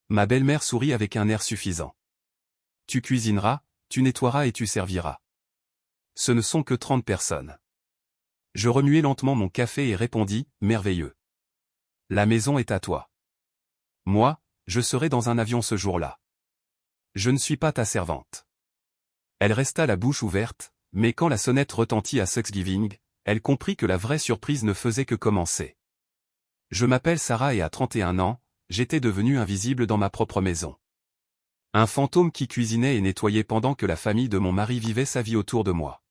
Ma belle-mère sourit avec un air suffisant. Tu cuisineras, tu nettoieras et tu serviras. Ce ne sont que 30 personnes. Je remuai lentement mon café et répondis, merveilleux. La maison est à toi. Moi, je serai dans un avion ce jour-là. Je ne suis pas ta servante. Elle resta la bouche ouverte, mais quand la sonnette retentit à Thanksgiving, elle comprit que la vraie surprise ne faisait que commencer. Je m'appelle Sarah et à 31 ans, j'étais devenue invisible dans ma propre maison. Un fantôme qui cuisinait et nettoyait pendant que la famille de mon mari vivait sa vie autour de moi.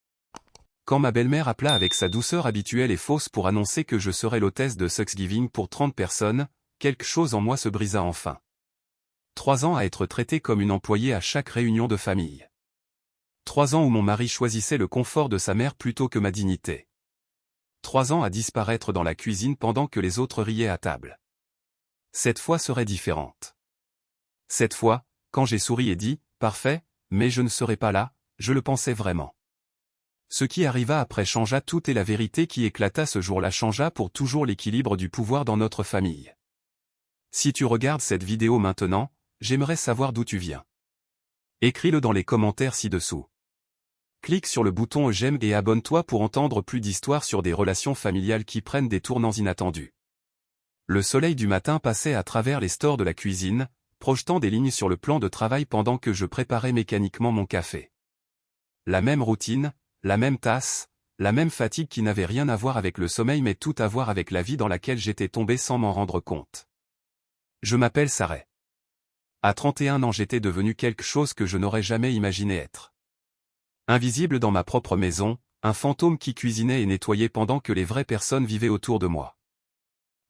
Quand ma belle-mère appela avec sa douceur habituelle et fausse pour annoncer que je serais l'hôtesse de Thanksgiving pour 30 personnes, quelque chose en moi se brisa enfin. 3 ans à être traitée comme une employée à chaque réunion de famille. 3 ans où mon mari choisissait le confort de sa mère plutôt que ma dignité. 3 ans à disparaître dans la cuisine pendant que les autres riaient à table. Cette fois serait différente. Cette fois, quand j'ai souri et dit « Parfait, mais je ne serai pas là », je le pensais vraiment. Ce qui arriva après changea tout et la vérité qui éclata ce jour-là changea pour toujours l'équilibre du pouvoir dans notre famille. Si tu regardes cette vidéo maintenant, j'aimerais savoir d'où tu viens. Écris-le dans les commentaires ci-dessous. Clique sur le bouton j'aime et abonne-toi pour entendre plus d'histoires sur des relations familiales qui prennent des tournants inattendus. Le soleil du matin passait à travers les stores de la cuisine, projetant des lignes sur le plan de travail pendant que je préparais mécaniquement mon café. La même routine, la même tasse, la même fatigue qui n'avait rien à voir avec le sommeil mais tout à voir avec la vie dans laquelle j'étais tombé sans m'en rendre compte. Je m'appelle Sarah. À 31 ans j'étais devenu quelque chose que je n'aurais jamais imaginé être. Invisible dans ma propre maison, un fantôme qui cuisinait et nettoyait pendant que les vraies personnes vivaient autour de moi.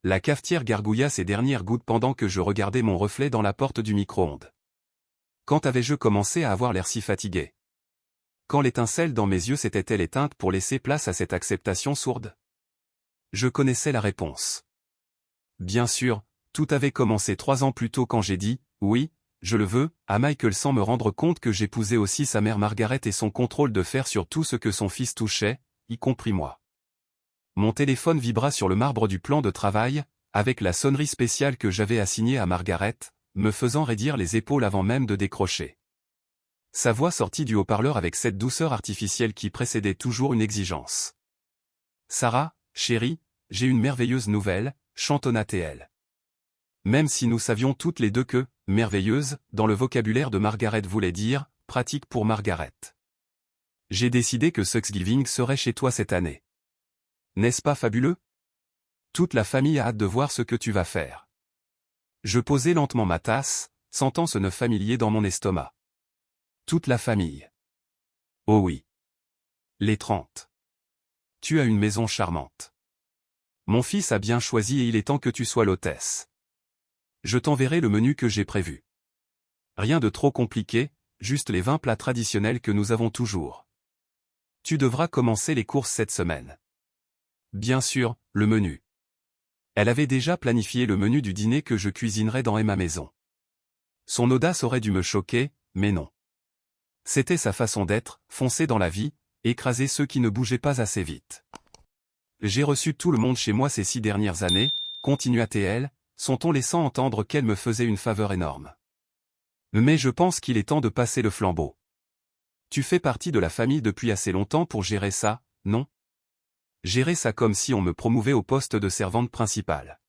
La cafetière gargouilla ses dernières gouttes pendant que je regardais mon reflet dans la porte du micro-ondes. Quand avais-je commencé à avoir l'air si fatigué? Quand l'étincelle dans mes yeux s'était-elle éteinte pour laisser place à cette acceptation sourde? Je connaissais la réponse. Bien sûr, tout avait commencé 3 ans plus tôt quand j'ai dit « Oui, je le veux » à Michael sans me rendre compte que j'épousais aussi sa mère Margaret et son contrôle de faire sur tout ce que son fils touchait, y compris moi. Mon téléphone vibra sur le marbre du plan de travail, avec la sonnerie spéciale que j'avais assignée à Margaret, me faisant raidir les épaules avant même de décrocher. Sa voix sortit du haut-parleur avec cette douceur artificielle qui précédait toujours une exigence. « Sarah, chérie, j'ai une merveilleuse nouvelle », chantonna-t-elle. Même si nous savions toutes les deux que « merveilleuse » dans le vocabulaire de Margaret voulait dire « pratique pour Margaret ». J'ai décidé que Thanksgiving serait chez toi cette année. N'est-ce pas fabuleux? Toute la famille a hâte de voir ce que tu vas faire. Je posai lentement ma tasse, sentant ce nœud familier dans mon estomac. Toute la famille. Oh oui. Les 30. Tu as une maison charmante. Mon fils a bien choisi et il est temps que tu sois l'hôtesse. Je t'enverrai le menu que j'ai prévu. Rien de trop compliqué, juste les 20 plats traditionnels que nous avons toujours. Tu devras commencer les courses cette semaine. Bien sûr, le menu. Elle avait déjà planifié le menu du dîner que je cuisinerais dans ma maison. Son audace aurait dû me choquer, mais non. C'était sa façon d'être, foncer dans la vie, écraser ceux qui ne bougeaient pas assez vite. J'ai reçu tout le monde chez moi ces 6 dernières années, continua-t-elle, son ton laissant entendre qu'elle me faisait une faveur énorme. Mais je pense qu'il est temps de passer le flambeau. Tu fais partie de la famille depuis assez longtemps pour gérer ça, non? Gérer ça comme si on me promouvait au poste de servante principale.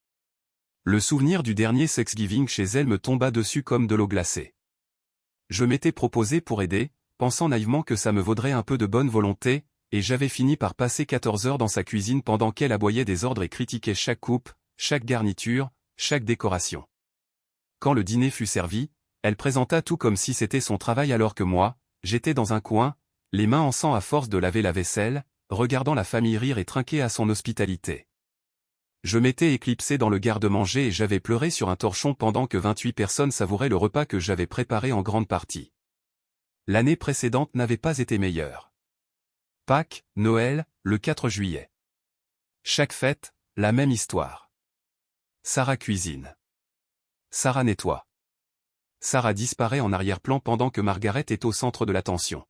Le souvenir du dernier Thanksgiving chez elle me tomba dessus comme de l'eau glacée. Je m'étais proposé pour aider, pensant naïvement que ça me vaudrait un peu de bonne volonté, et j'avais fini par passer 14 heures dans sa cuisine pendant qu'elle aboyait des ordres et critiquait chaque coupe, chaque garniture, chaque décoration. Quand le dîner fut servi, elle présenta tout comme si c'était son travail alors que moi, j'étais dans un coin, les mains en sang à force de laver la vaisselle, regardant la famille rire et trinquer à son hospitalité. Je m'étais éclipsé dans le garde-manger et j'avais pleuré sur un torchon pendant que 28 personnes savouraient le repas que j'avais préparé en grande partie. L'année précédente n'avait pas été meilleure. Pâques, Noël, le 4 juillet. Chaque fête, la même histoire. Sarah cuisine. Sarah nettoie. Sarah disparaît en arrière-plan pendant que Margaret est au centre de l'attention.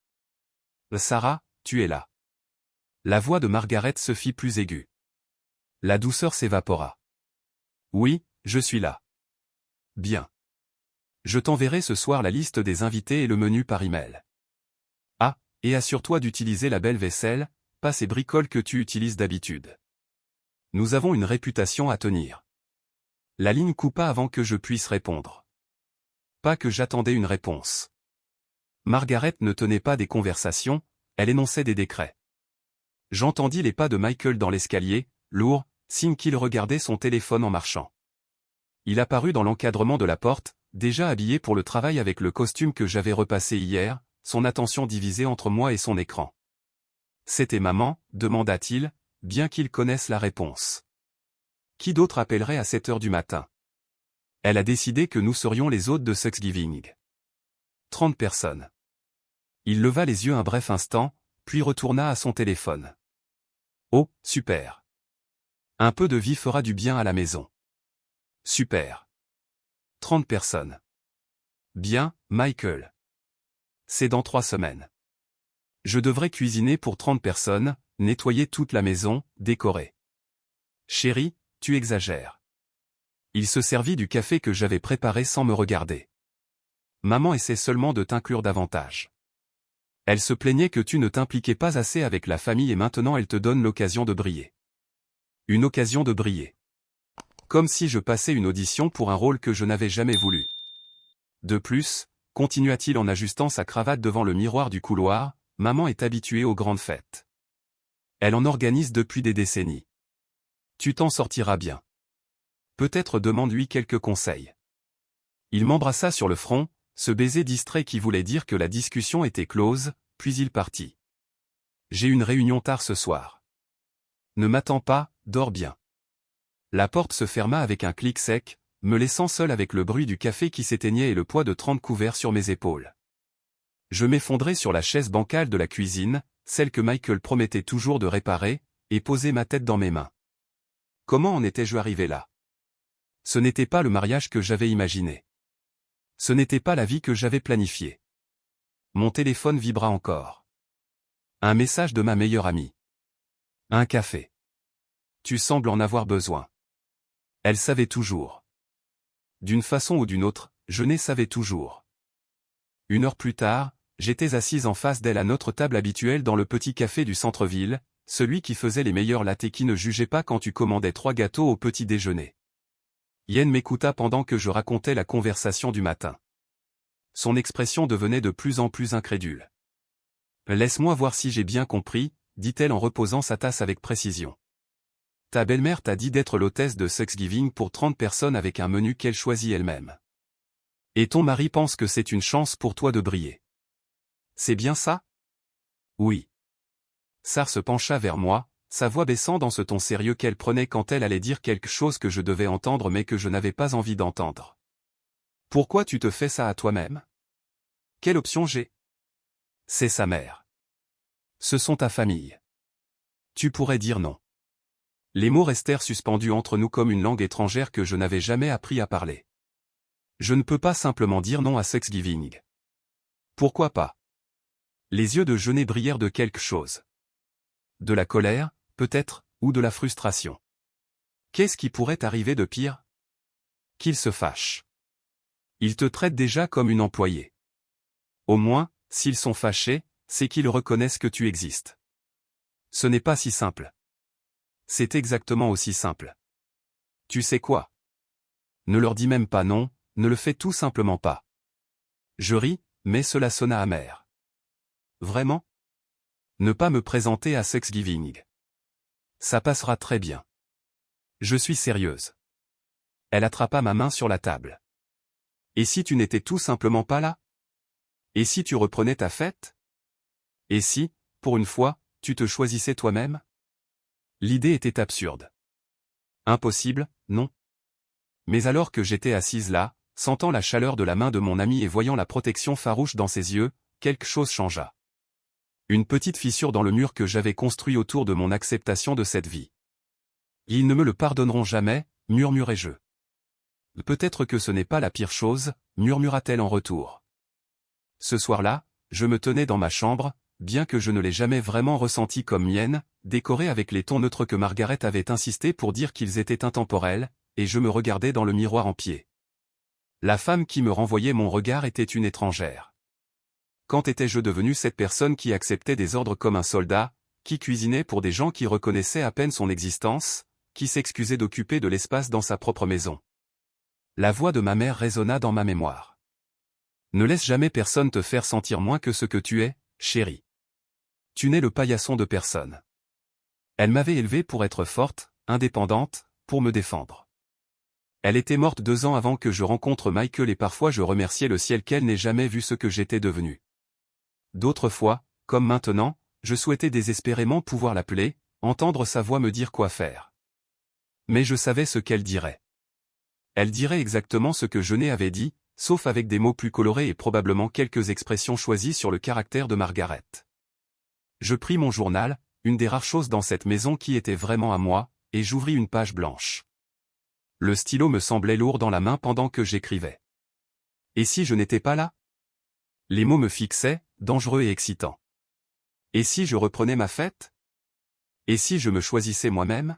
Sarah, tu es là. La voix de Margaret se fit plus aiguë. La douceur s'évapora. Oui, je suis là. Bien. Je t'enverrai ce soir la liste des invités et le menu par email. Ah, et assure-toi d'utiliser la belle vaisselle, pas ces bricoles que tu utilises d'habitude. Nous avons une réputation à tenir. La ligne coupa avant que je puisse répondre. Pas que j'attendais une réponse. Margaret ne tenait pas des conversations, elle énonçait des décrets. J'entendis les pas de Michael dans l'escalier, lourd, signe qu'il regardait son téléphone en marchant. Il apparut dans l'encadrement de la porte, déjà habillé pour le travail avec le costume que j'avais repassé hier, son attention divisée entre moi et son écran. « C'était maman ?» demanda-t-il, bien qu'il connaisse la réponse. Qui d'autre appellerait à 7 heures du matin? Elle a décidé que nous serions les hôtes de Thanksgiving. 30 personnes. Il leva les yeux un bref instant, puis retourna à son téléphone. Oh, super. Un peu de vie fera du bien à la maison. Super. 30 personnes. Bien, Michael. C'est dans 3 semaines. Je devrais cuisiner pour 30 personnes, nettoyer toute la maison, décorer. Chérie, tu exagères. Il se servit du café que j'avais préparé sans me regarder. Maman essaie seulement de t'inclure davantage. Elle se plaignait que tu ne t'impliquais pas assez avec la famille et maintenant elle te donne l'occasion de briller. Une occasion de briller. Comme si je passais une audition pour un rôle que je n'avais jamais voulu. De plus, continua-t-il en ajustant sa cravate devant le miroir du couloir, maman est habituée aux grandes fêtes. Elle en organise depuis des décennies. Tu t'en sortiras bien. Peut-être demande-lui quelques conseils. Il m'embrassa sur le front, ce baiser distrait qui voulait dire que la discussion était close, puis il partit. J'ai une réunion tard ce soir. Ne m'attends pas, dors bien. La porte se ferma avec un clic sec, me laissant seul avec le bruit du café qui s'éteignait et le poids de 30 couverts sur mes épaules. Je m'effondrai sur la chaise bancale de la cuisine, celle que Michael promettait toujours de réparer, et posai ma tête dans mes mains. Comment en étais-je arrivé là? Ce n'était pas le mariage que j'avais imaginé. Ce n'était pas la vie que j'avais planifiée. Mon téléphone vibra encore. Un message de ma meilleure amie. Un café. Tu sembles en avoir besoin. Elle savait toujours. D'une façon ou d'une autre, Jeunet savait toujours. 1 heure plus tard, j'étais assise en face d'elle à notre table habituelle dans le petit café du centre-ville, celui qui faisait les meilleurs lattes et qui ne jugeait pas quand tu commandais 3 gâteaux au petit déjeuner. Yen m'écouta pendant que je racontais la conversation du matin. Son expression devenait de plus en plus incrédule. « Laisse-moi voir si j'ai bien compris », dit-elle en reposant sa tasse avec précision. « Ta belle-mère t'a dit d'être l'hôtesse de Thanksgiving pour 30 personnes avec un menu qu'elle choisit elle-même. Et ton mari pense que c'est une chance pour toi de briller. C'est bien ça? Oui. Sarah se pencha vers moi, sa voix baissant dans ce ton sérieux qu'elle prenait quand elle allait dire quelque chose que je devais entendre mais que je n'avais pas envie d'entendre. Pourquoi tu te fais ça à toi-même? Quelle option j'ai? C'est sa mère. Ce sont ta famille. Tu pourrais dire non. Les mots restèrent suspendus entre nous comme une langue étrangère que je n'avais jamais appris à parler. Je ne peux pas simplement dire non à Thanksgiving. Pourquoi pas? Les yeux de Jeunet brillèrent de quelque chose. De la colère, peut-être, ou de la frustration. Qu'est-ce qui pourrait arriver de pire? Qu'il se fâche. Ils te traitent déjà comme une employée. Au moins, s'ils sont fâchés, c'est qu'ils reconnaissent que tu existes. Ce n'est pas si simple. C'est exactement aussi simple. Tu sais quoi? Ne leur dis même pas non, ne le fais tout simplement pas. Je ris, mais cela sonna amer. Vraiment? Ne pas me présenter à Thanksgiving. Ça passera très bien. Je suis sérieuse. Elle attrapa ma main sur la table. Et si tu n'étais tout simplement pas là? Et si tu reprenais ta fête? Et si, pour une fois, tu te choisissais toi-même? L'idée était absurde. Impossible, non. Mais alors que j'étais assise là, sentant la chaleur de la main de mon ami et voyant la protection farouche dans ses yeux, quelque chose changea. Une petite fissure dans le mur que j'avais construit autour de mon acceptation de cette vie. Ils ne me le pardonneront jamais, murmurai-je. Peut-être que ce n'est pas la pire chose, murmura-t-elle en retour. Ce soir-là, je me tenais dans ma chambre, bien que je ne l'ai jamais vraiment ressenti comme mienne, décorée avec les tons neutres que Margaret avait insisté pour dire qu'ils étaient intemporels, et je me regardais dans le miroir en pied. La femme qui me renvoyait mon regard était une étrangère. Quand étais-je devenu cette personne qui acceptait des ordres comme un soldat, qui cuisinait pour des gens qui reconnaissaient à peine son existence, qui s'excusait d'occuper de l'espace dans sa propre maison? La voix de ma mère résonna dans ma mémoire. Ne laisse jamais personne te faire sentir moins que ce que tu es, chérie. Tu n'es le paillasson de personne. Elle m'avait élevée pour être forte, indépendante, pour me défendre. Elle était morte 2 ans avant que je rencontre Michael et parfois je remerciais le ciel qu'elle n'ait jamais vu ce que j'étais devenu. D'autres fois, comme maintenant, je souhaitais désespérément pouvoir l'appeler, entendre sa voix me dire quoi faire. Mais je savais ce qu'elle dirait. Elle dirait exactement ce que Jeunet avait dit, sauf avec des mots plus colorés et probablement quelques expressions choisies sur le caractère de Margaret. Je pris mon journal, une des rares choses dans cette maison qui était vraiment à moi, et j'ouvris une page blanche. Le stylo me semblait lourd dans la main pendant que j'écrivais. Et si je n'étais pas là? Les mots me fixaient, dangereux et excitants. Et si je reprenais ma fête? Et si je me choisissais moi-même?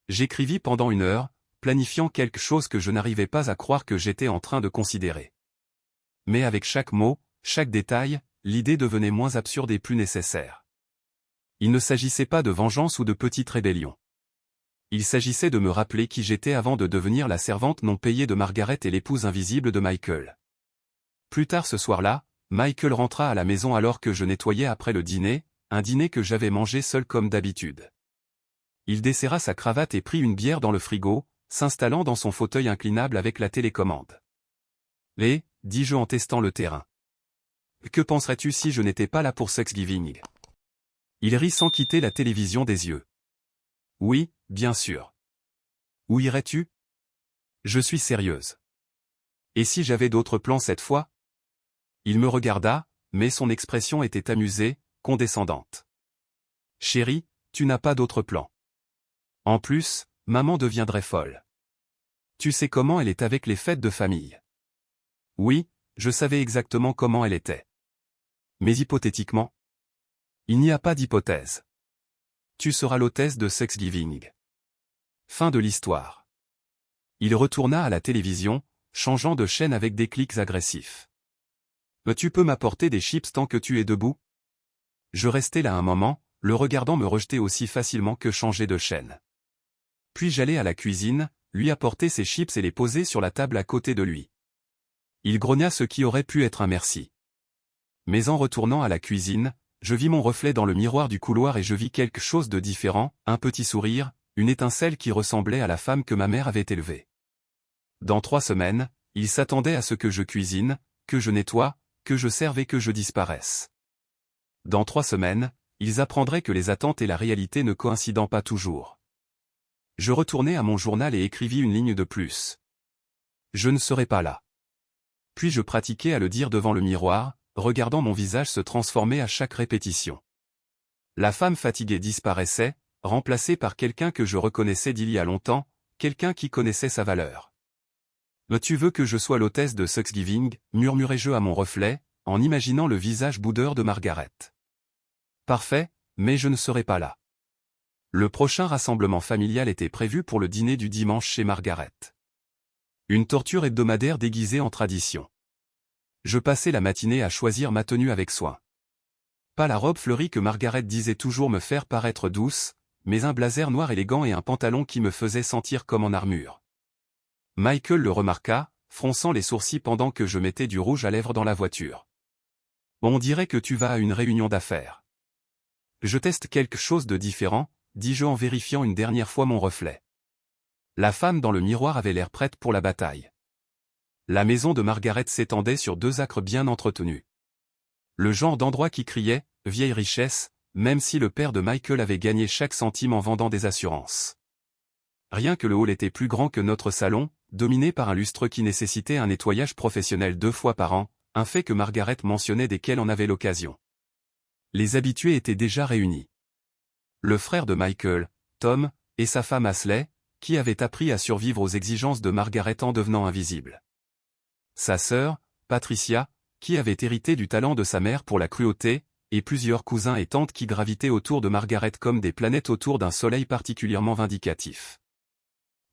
J'écrivis pendant 1 heure, planifiant quelque chose que je n'arrivais pas à croire que j'étais en train de considérer. Mais avec chaque mot, chaque détail, l'idée devenait moins absurde et plus nécessaire. Il ne s'agissait pas de vengeance ou de petite rébellion. Il s'agissait de me rappeler qui j'étais avant de devenir la servante non payée de Margaret et l'épouse invisible de Michael. Plus tard ce soir-là, Michael rentra à la maison alors que je nettoyais après le dîner, un dîner que j'avais mangé seul comme d'habitude. Il desserra sa cravate et prit une bière dans le frigo, s'installant dans son fauteuil inclinable avec la télécommande. « Et, dis-je en testant le terrain. Que penserais-tu si je n'étais pas là pour Thanksgiving ?» Il rit sans quitter la télévision des yeux. « Oui, bien sûr. Où irais-tu? Je suis sérieuse. Et si j'avais d'autres plans cette fois? » Il me regarda, mais son expression était amusée, condescendante. « Chérie, tu n'as pas d'autres plans. En plus, maman deviendrait folle. Tu sais comment elle est avec les fêtes de famille. » Oui, je savais exactement comment elle était. Mais hypothétiquement? Il n'y a pas d'hypothèse. Tu seras l'hôtesse de Thanksgiving. Fin de l'histoire. Il retourna à la télévision, changeant de chaîne avec des clics agressifs. « Tu peux m'apporter des chips tant que tu es debout? » Je restai là un moment, le regardant me rejeter aussi facilement que changer de chaîne. Puis j'allai à la cuisine, lui apporter ses chips et les poser sur la table à côté de lui. Il grogna ce qui aurait pu être un merci. Mais en retournant à la cuisine, je vis mon reflet dans le miroir du couloir et je vis quelque chose de différent, un petit sourire, une étincelle qui ressemblait à la femme que ma mère avait élevée. Dans 3 semaines, il s'attendait à ce que je cuisine, que je nettoie, que je serve et que je disparaisse. Dans 3 semaines, ils apprendraient que les attentes et la réalité ne coïncident pas toujours. Je retournai à mon journal et écrivis une ligne de plus. Je ne serai pas là. Puis je pratiquai à le dire devant le miroir, regardant mon visage se transformer à chaque répétition. La femme fatiguée disparaissait, remplacée par quelqu'un que je reconnaissais d'il y a longtemps, quelqu'un qui connaissait sa valeur. « Mais tu veux que je sois l'hôtesse de Thanksgiving » murmurai-je à mon reflet, en imaginant le visage boudeur de Margaret. « Parfait, mais je ne serai pas là. » Le prochain rassemblement familial était prévu pour le dîner du dimanche chez Margaret. Une torture hebdomadaire déguisée en tradition. Je passai la matinée à choisir ma tenue avec soin. Pas la robe fleurie que Margaret disait toujours me faire paraître douce, mais un blazer noir élégant et un pantalon qui me faisait sentir comme en armure. Michael le remarqua, fronçant les sourcils pendant que je mettais du rouge à lèvres dans la voiture. « On dirait que tu vas à une réunion d'affaires. »« Je teste quelque chose de différent, » dis-je en vérifiant une dernière fois mon reflet. La femme dans le miroir avait l'air prête pour la bataille. La maison de Margaret s'étendait sur 2 acres bien entretenus. Le genre d'endroit qui criait « vieille richesse », même si le père de Michael avait gagné chaque centime en vendant des assurances. Rien que le hall était plus grand que notre salon, dominé par un lustre qui nécessitait un nettoyage professionnel 2 fois par an, un fait que Margaret mentionnait dès qu'elle en avait l'occasion. Les habitués étaient déjà réunis. Le frère de Michael, Tom, et sa femme Ashley, qui avait appris à survivre aux exigences de Margaret en devenant invisible. Sa sœur, Patricia, qui avait hérité du talent de sa mère pour la cruauté, et plusieurs cousins et tantes qui gravitaient autour de Margaret comme des planètes autour d'un soleil particulièrement vindicatif.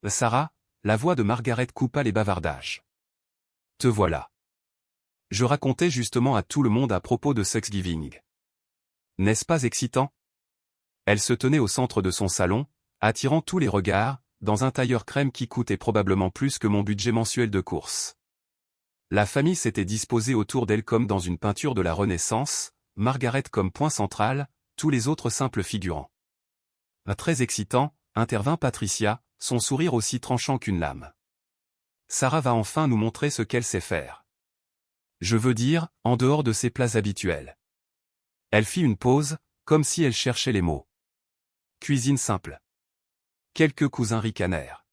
Sarah, la voix de Margaret coupa les bavardages. Te voilà. Je racontais justement à tout le monde à propos de Thanksgiving. N'est-ce pas excitant? Elle se tenait au centre de son salon, attirant tous les regards, dans un tailleur crème qui coûtait probablement plus que mon budget mensuel de course. La famille s'était disposée autour d'elle comme dans une peinture de la Renaissance, Margaret comme point central, tous les autres simples figurants. Très excitant, intervint Patricia, son sourire aussi tranchant qu'une lame. Sarah va enfin nous montrer ce qu'elle sait faire. Je veux dire, en dehors de ses plats habituels. Elle fit une pause, comme si elle cherchait les mots. Cuisine simple. Quelques cousins ricanèrent.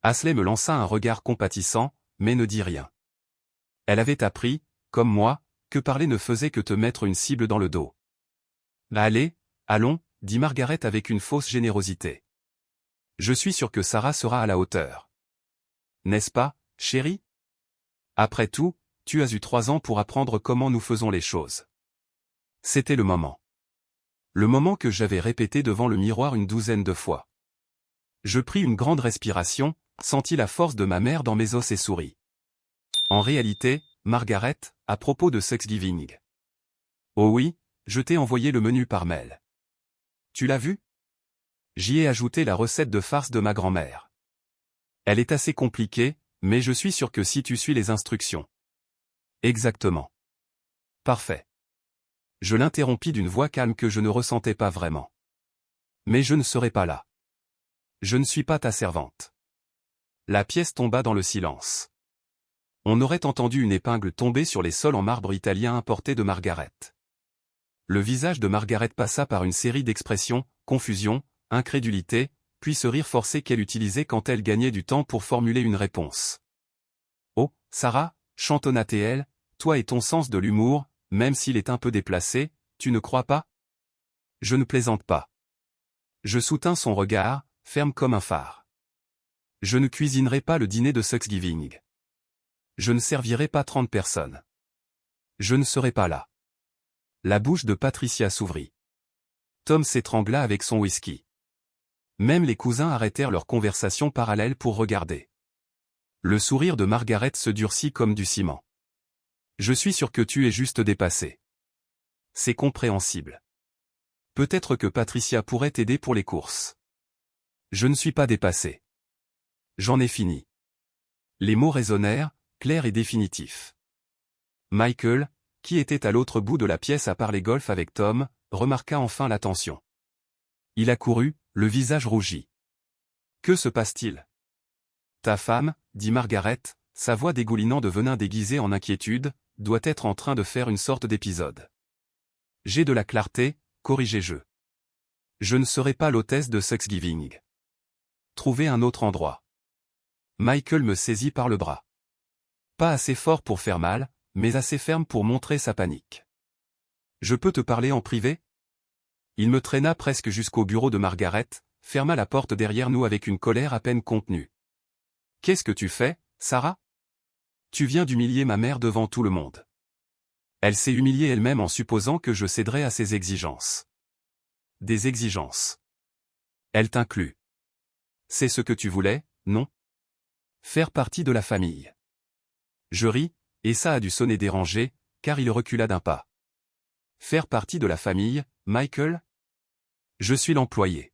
Ashley me lança un regard compatissant, mais ne dit rien. Elle avait appris, comme moi, que parler ne faisait que te mettre une cible dans le dos. Allez, allons, dit Margaret avec une fausse générosité. Je suis sûr que Sarah sera à la hauteur. N'est-ce pas, chérie? Après tout, tu as eu 3 ans pour apprendre comment nous faisons les choses. C'était le moment. Le moment que j'avais répété devant le miroir une 12aine de fois. Je pris une grande respiration, sentis la force de ma mère dans mes os et souris. En réalité, Margaret, à propos de Thanksgiving. Oh oui, je t'ai envoyé le menu par mail. Tu l'as vu? J'y ai ajouté la recette de farce de ma grand-mère. Elle est assez compliquée, mais je suis sûr que si tu suis les instructions. Exactement. Parfait. Je l'interrompis d'une voix calme que je ne ressentais pas vraiment. Mais je ne serai pas là. Je ne suis pas ta servante. La pièce tomba dans le silence. On aurait entendu une épingle tomber sur les sols en marbre italien importé de Margaret. Le visage de Margaret passa par une série d'expressions, confusion, incrédulité, puis ce rire forcé qu'elle utilisait quand elle gagnait du temps pour formuler une réponse. « Oh, Sarah, chantonna-t-elle, toi et ton sens de l'humour, même s'il est un peu déplacé, tu ne crois pas? » Je ne plaisante pas. Je soutins son regard, ferme comme un phare. Je ne cuisinerai pas le dîner de Thanksgiving. Je ne servirai pas 30 personnes. Je ne serai pas là. La bouche de Patricia s'ouvrit. Tom s'étrangla avec son whisky. Même les cousins arrêtèrent leur conversation parallèle pour regarder. Le sourire de Margaret se durcit comme du ciment. Je suis sûr que tu es juste dépassé. C'est compréhensible. Peut-être que Patricia pourrait t'aider pour les courses. Je ne suis pas dépassé. J'en ai fini. Les mots résonnèrent, clairs et définitifs. Michael, qui était à l'autre bout de la pièce à parler golf avec Tom, remarqua enfin la tension. Il accourut, le visage rougi. Que se passe-t-il? Ta femme, dit Margaret, sa voix dégoulinant de venin déguisé en inquiétude, doit être en train de faire une sorte d'épisode. J'ai de la clarté, corrigez-je. Je ne serai pas l'hôtesse de Thanksgiving. Trouvez un autre endroit. Michael me saisit par le bras. Pas assez fort pour faire mal, mais assez ferme pour montrer sa panique. Je peux te parler en privé? Il me traîna presque jusqu'au bureau de Margaret, ferma la porte derrière nous avec une colère à peine contenue. Qu'est-ce que tu fais, Sarah? Tu viens d'humilier ma mère devant tout le monde. Elle s'est humiliée elle-même en supposant que je céderais à ses exigences. Des exigences. Elle t'inclut. C'est ce que tu voulais, non? Faire partie de la famille. Je ris, et ça a dû sonner dérangé, car il recula d'un pas. Faire partie de la famille, Michael? Je suis l'employé.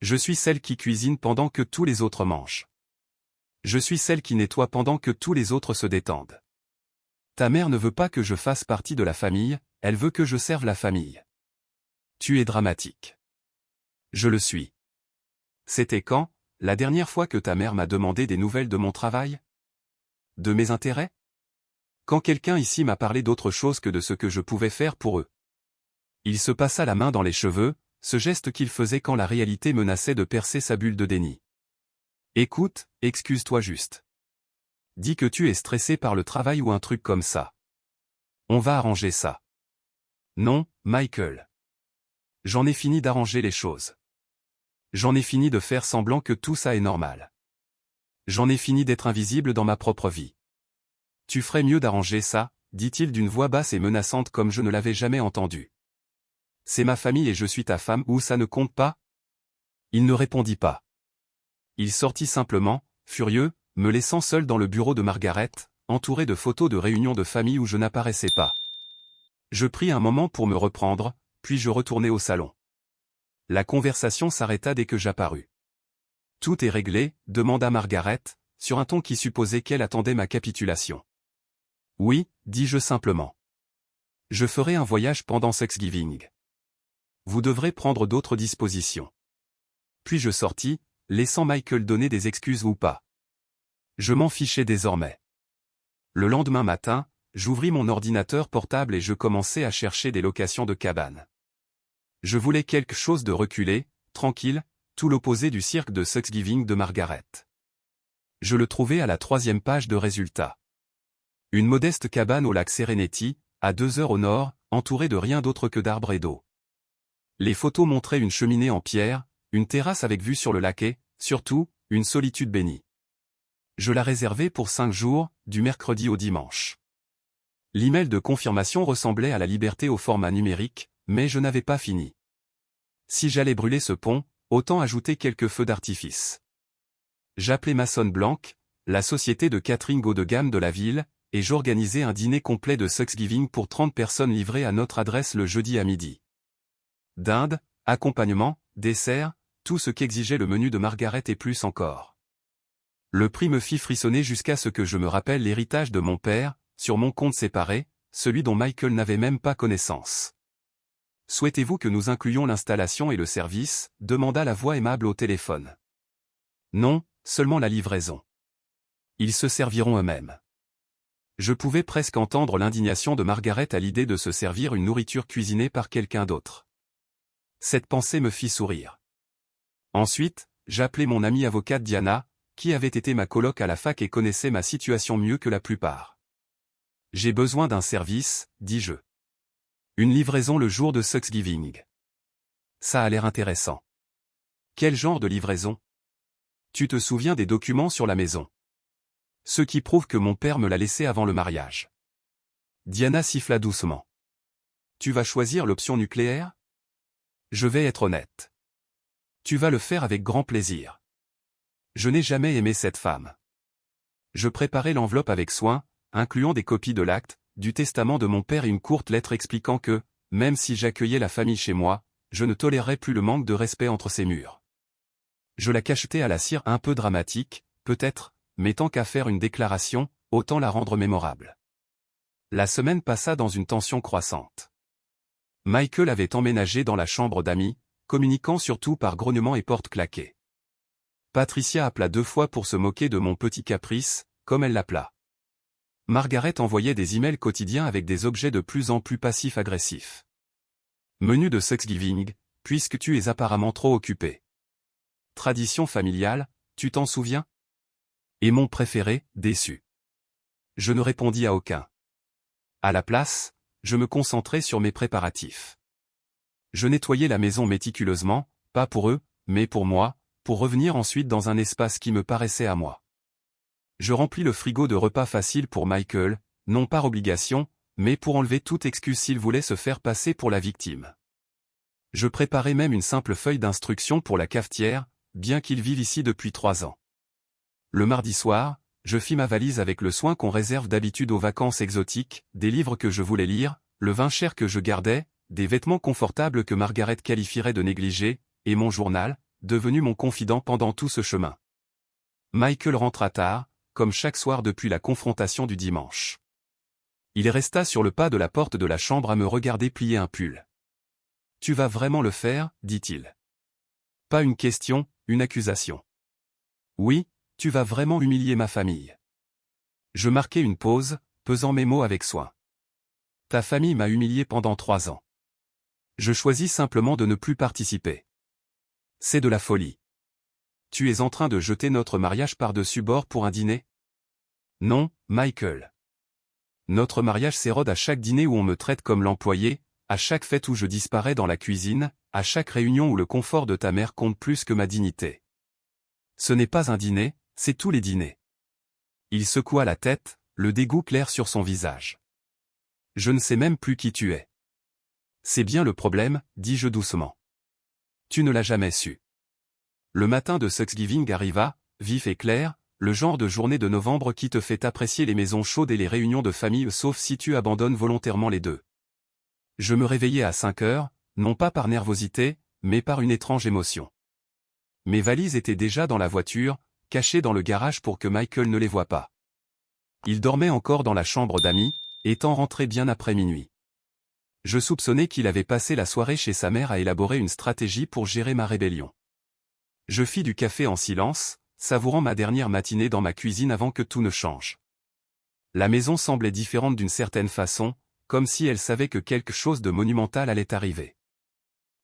Je suis celle qui cuisine pendant que tous les autres mangent. Je suis celle qui nettoie pendant que tous les autres se détendent. Ta mère ne veut pas que je fasse partie de la famille, elle veut que je serve la famille. Tu es dramatique. Je le suis. C'était quand, la dernière fois que ta mère m'a demandé des nouvelles de mon travail? De mes intérêts? Quand quelqu'un ici m'a parlé d'autre chose que de ce que je pouvais faire pour eux. Il se passa la main dans les cheveux, ce geste qu'il faisait quand la réalité menaçait de percer sa bulle de déni. Écoute, excuse-toi juste. Dis que tu es stressé par le travail ou un truc comme ça. On va arranger ça. Non, Michael. J'en ai fini d'arranger les choses. J'en ai fini de faire semblant que tout ça est normal. J'en ai fini d'être invisible dans ma propre vie. Tu ferais mieux d'arranger ça, dit-il d'une voix basse et menaçante comme je ne l'avais jamais entendu. C'est ma famille et je suis ta femme ou ça ne compte pas? Il ne répondit pas. Il sortit simplement, furieux, me laissant seul dans le bureau de Margaret, entouré de photos de réunions de famille où je n'apparaissais pas. Je pris un moment pour me reprendre, puis je retournai au salon. La conversation s'arrêta dès que j'apparus. « Tout est réglé ?» demanda Margaret, sur un ton qui supposait qu'elle attendait ma capitulation. « Oui » dis-je simplement. « Je ferai un voyage pendant Thanksgiving. Vous devrez prendre d'autres dispositions. » Puis je sortis, laissant Michael donner des excuses ou pas. Je m'en fichais désormais. Le lendemain matin, j'ouvris mon ordinateur portable et je commençai à chercher des locations de cabanes. Je voulais quelque chose de reculé, tranquille, tout l'opposé du cirque de Thanksgiving de Margaret. Je le trouvai à la 3e page de résultats. Une modeste cabane au lac Serenity, à 2 heures au nord, entourée de rien d'autre que d'arbres et d'eau. Les photos montraient une cheminée en pierre, une terrasse avec vue sur le lac et, surtout, une solitude bénie. Je la réservai pour 5 jours, du mercredi au dimanche. L'email de confirmation ressemblait à la liberté au format numérique, mais je n'avais pas fini. Si j'allais brûler ce pont, autant ajouter quelques feux d'artifice. J'appelai Mason Blanc, la société de catering haut de gamme de la ville, et j'organisai un dîner complet de Thanksgiving pour 30 personnes livré à notre adresse le jeudi à midi. Dinde, accompagnement, dessert, tout ce qu'exigeait le menu de Margaret et plus encore. Le prix me fit frissonner jusqu'à ce que je me rappelle l'héritage de mon père, sur mon compte séparé, celui dont Michael n'avait même pas connaissance. « Souhaitez-vous que nous incluions l'installation et le service ?» demanda la voix aimable au téléphone. « Non, seulement la livraison. Ils se serviront eux-mêmes. » Je pouvais presque entendre l'indignation de Margaret à l'idée de se servir une nourriture cuisinée par quelqu'un d'autre. Cette pensée me fit sourire. Ensuite, j'appelai mon amie avocate Diana, qui avait été ma coloc à la fac et connaissait ma situation mieux que la plupart. « J'ai besoin d'un service » dis-je. Une livraison le jour de Thanksgiving. Ça a l'air intéressant. Quel genre de livraison? Tu te souviens des documents sur la maison? Ce qui prouve que mon père me l'a laissé avant le mariage. Diana siffla doucement. Tu vas choisir l'option nucléaire? Je vais être honnête. Tu vas le faire avec grand plaisir. Je n'ai jamais aimé cette femme. Je préparai l'enveloppe avec soin, incluant des copies de l'acte, du testament de mon père et une courte lettre expliquant que, même si j'accueillais la famille chez moi, je ne tolérerais plus le manque de respect entre ces murs. Je la cachetai à la cire un peu dramatique, peut-être, mais tant qu'à faire une déclaration, autant la rendre mémorable. La semaine passa dans une tension croissante. Michael avait emménagé dans la chambre d'amis, communiquant surtout par grognements et portes claquées. Patricia appela 2 fois pour se moquer de mon petit caprice, comme elle l'appela. Margaret envoyait des emails quotidiens avec des objets de plus en plus passifs-agressifs. Menu de Thanksgiving, puisque tu es apparemment trop occupé. Tradition familiale, tu t'en souviens? Et mon préféré, déçu. Je ne répondis à aucun. À la place, je me concentrai sur mes préparatifs. Je nettoyais la maison méticuleusement, pas pour eux, mais pour moi, pour revenir ensuite dans un espace qui me paraissait à moi. Je remplis le frigo de repas faciles pour Michael, non par obligation, mais pour enlever toute excuse s'il voulait se faire passer pour la victime. Je préparai même une simple feuille d'instruction pour la cafetière, bien qu'il vive ici depuis 3 ans. Le mardi soir, je fis ma valise avec le soin qu'on réserve d'habitude aux vacances exotiques, des livres que je voulais lire, le vin cher que je gardais, des vêtements confortables que Margaret qualifierait de négligés, et mon journal, devenu mon confident pendant tout ce chemin. Michael rentra tard, comme chaque soir depuis la confrontation du dimanche. Il resta sur le pas de la porte de la chambre à me regarder plier un pull. « Tu vas vraiment le faire ?» dit-il. Pas une question, une accusation. « Oui, tu vas vraiment humilier ma famille. » Je marquai une pause, pesant mes mots avec soin. « Ta famille m'a humilié pendant 3 ans. Je choisis simplement de ne plus participer. C'est de la folie. Tu es en train de jeter notre mariage par-dessus bord pour un dîner? Non, Michael. Notre mariage s'érode à chaque dîner où on me traite comme l'employé, à chaque fête où je disparais dans la cuisine, à chaque réunion où le confort de ta mère compte plus que ma dignité. Ce n'est pas un dîner, c'est tous les dîners. Il secoua la tête, le dégoût clair sur son visage. Je ne sais même plus qui tu es. C'est bien le problème, dis-je doucement. Tu ne l'as jamais su. Le matin de Thanksgiving arriva, vif et clair, le genre de journée de novembre qui te fait apprécier les maisons chaudes et les réunions de famille sauf si tu abandonnes volontairement les deux. Je me réveillais à 5 heures, non pas par nervosité, mais par une étrange émotion. Mes valises étaient déjà dans la voiture, cachées dans le garage pour que Michael ne les voie pas. Il dormait encore dans la chambre d'amis, étant rentré bien après minuit. Je soupçonnais qu'il avait passé la soirée chez sa mère à élaborer une stratégie pour gérer ma rébellion. Je fis du café en silence, savourant ma dernière matinée dans ma cuisine avant que tout ne change. La maison semblait différente d'une certaine façon, comme si elle savait que quelque chose de monumental allait arriver.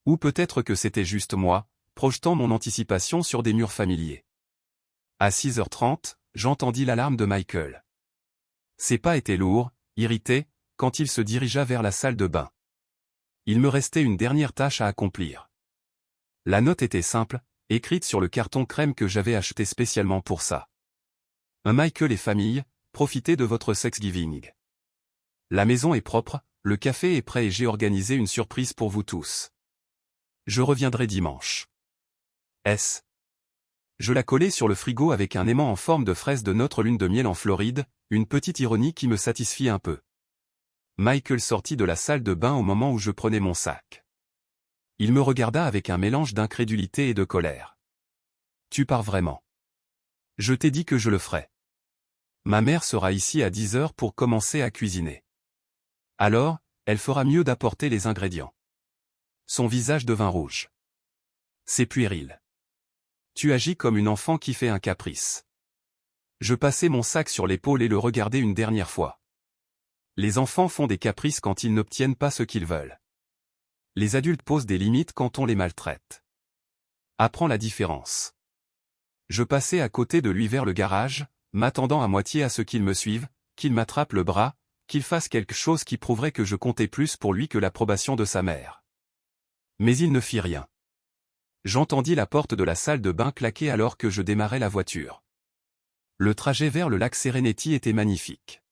Ou peut-être que c'était juste moi, projetant mon anticipation sur des murs familiers. À 6h30, j'entendis l'alarme de Michael. Ses pas étaient lourds, irrités, quand il se dirigea vers la salle de bain. Il me restait une dernière tâche à accomplir. La note était simple, écrite sur le carton crème que j'avais acheté spécialement pour ça. Michael et famille, profitez de votre Thanksgiving. La maison est propre, le café est prêt et j'ai organisé une surprise pour vous tous. Je reviendrai dimanche. S. Je la collai sur le frigo avec un aimant en forme de fraise de notre lune de miel en Floride, une petite ironie qui me satisfit un peu. Michael sortit de la salle de bain au moment où je prenais mon sac. Il me regarda avec un mélange d'incrédulité et de colère. Tu pars vraiment? Je t'ai dit que je le ferais. Ma mère sera ici à 10 heures pour commencer à cuisiner. Alors, elle fera mieux d'apporter les ingrédients. Son visage devint rouge. C'est puéril. Tu agis comme une enfant qui fait un caprice. Je passai mon sac sur l'épaule et le regardai une dernière fois. Les enfants font des caprices quand ils n'obtiennent pas ce qu'ils veulent. Les adultes posent des limites quand on les maltraite. Apprends la différence. Je passai à côté de lui vers le garage, m'attendant à moitié à ce qu'il me suive, qu'il m'attrape le bras, qu'il fasse quelque chose qui prouverait que je comptais plus pour lui que l'approbation de sa mère. Mais il ne fit rien. J'entendis la porte de la salle de bain claquer alors que je démarrais la voiture. Le trajet vers le lac Serenity était magnifique.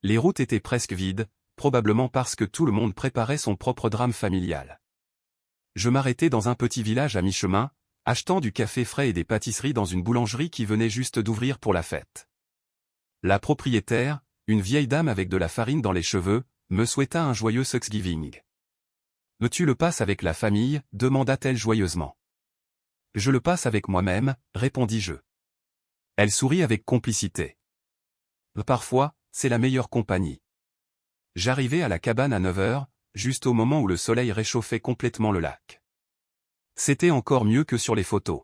Les routes étaient presque vides, probablement parce que tout le monde préparait son propre drame familial. Je m'arrêtai dans un petit village à mi-chemin, achetant du café frais et des pâtisseries dans une boulangerie qui venait juste d'ouvrir pour la fête. La propriétaire, une vieille dame avec de la farine dans les cheveux, me souhaita un joyeux Thanksgiving. « Tu le passes avec la famille ?» demanda-t-elle joyeusement. « Je le passe avec moi-même » répondis-je. Elle sourit avec complicité. « Parfois, c'est la meilleure compagnie. » J'arrivai à la cabane à 9 heures, juste au moment où le soleil réchauffait complètement le lac. C'était encore mieux que sur les photos.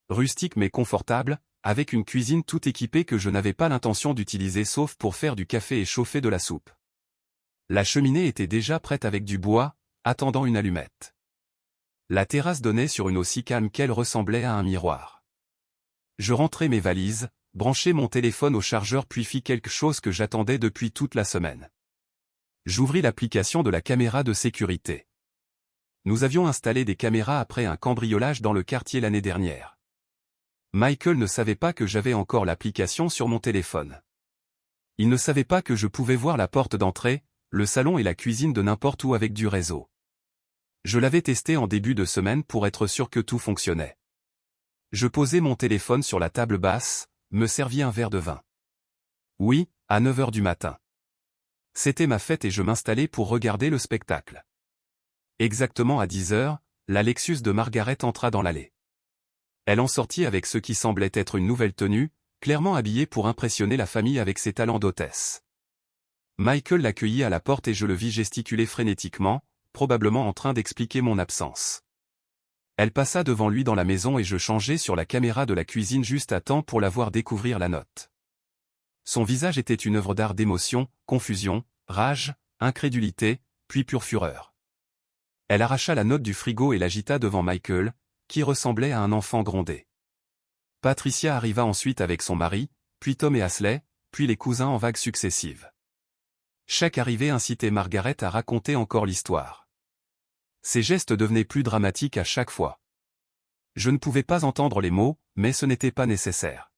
Rustique mais confortable, avec une cuisine tout équipée que je n'avais pas l'intention d'utiliser sauf pour faire du café et chauffer de la soupe. La cheminée était déjà prête avec du bois, attendant une allumette. La terrasse donnait sur une eau si calme qu'elle ressemblait à un miroir. Je rentrai mes valises, branchai mon téléphone au chargeur puis fis quelque chose que j'attendais depuis toute la semaine. J'ouvris l'application de la caméra de sécurité. Nous avions installé des caméras après un cambriolage dans le quartier l'année dernière. Michael ne savait pas que j'avais encore l'application sur mon téléphone. Il ne savait pas que je pouvais voir la porte d'entrée, le salon et la cuisine de n'importe où avec du réseau. Je l'avais testé en début de semaine pour être sûr que tout fonctionnait. Je posai mon téléphone sur la table basse, me servis un verre de vin. Oui, à 9 heures du matin. C'était ma fête et je m'installais pour regarder le spectacle. Exactement à 10 heures, la Lexus de Margaret entra dans l'allée. Elle en sortit avec ce qui semblait être une nouvelle tenue, clairement habillée pour impressionner la famille avec ses talents d'hôtesse. Michael l'accueillit à la porte et je le vis gesticuler frénétiquement, probablement en train d'expliquer mon absence. Elle passa devant lui dans la maison et je changeai sur la caméra de la cuisine juste à temps pour la voir découvrir la note. Son visage était une œuvre d'art d'émotion, confusion, rage, incrédulité, puis pure fureur. Elle arracha la note du frigo et l'agita devant Michael, qui ressemblait à un enfant grondé. Patricia arriva ensuite avec son mari, puis Tom et Ashley, puis les cousins en vagues successives. Chaque arrivée incitait Margaret à raconter encore l'histoire. Ses gestes devenaient plus dramatiques à chaque fois. Je ne pouvais pas entendre les mots, mais ce n'était pas nécessaire.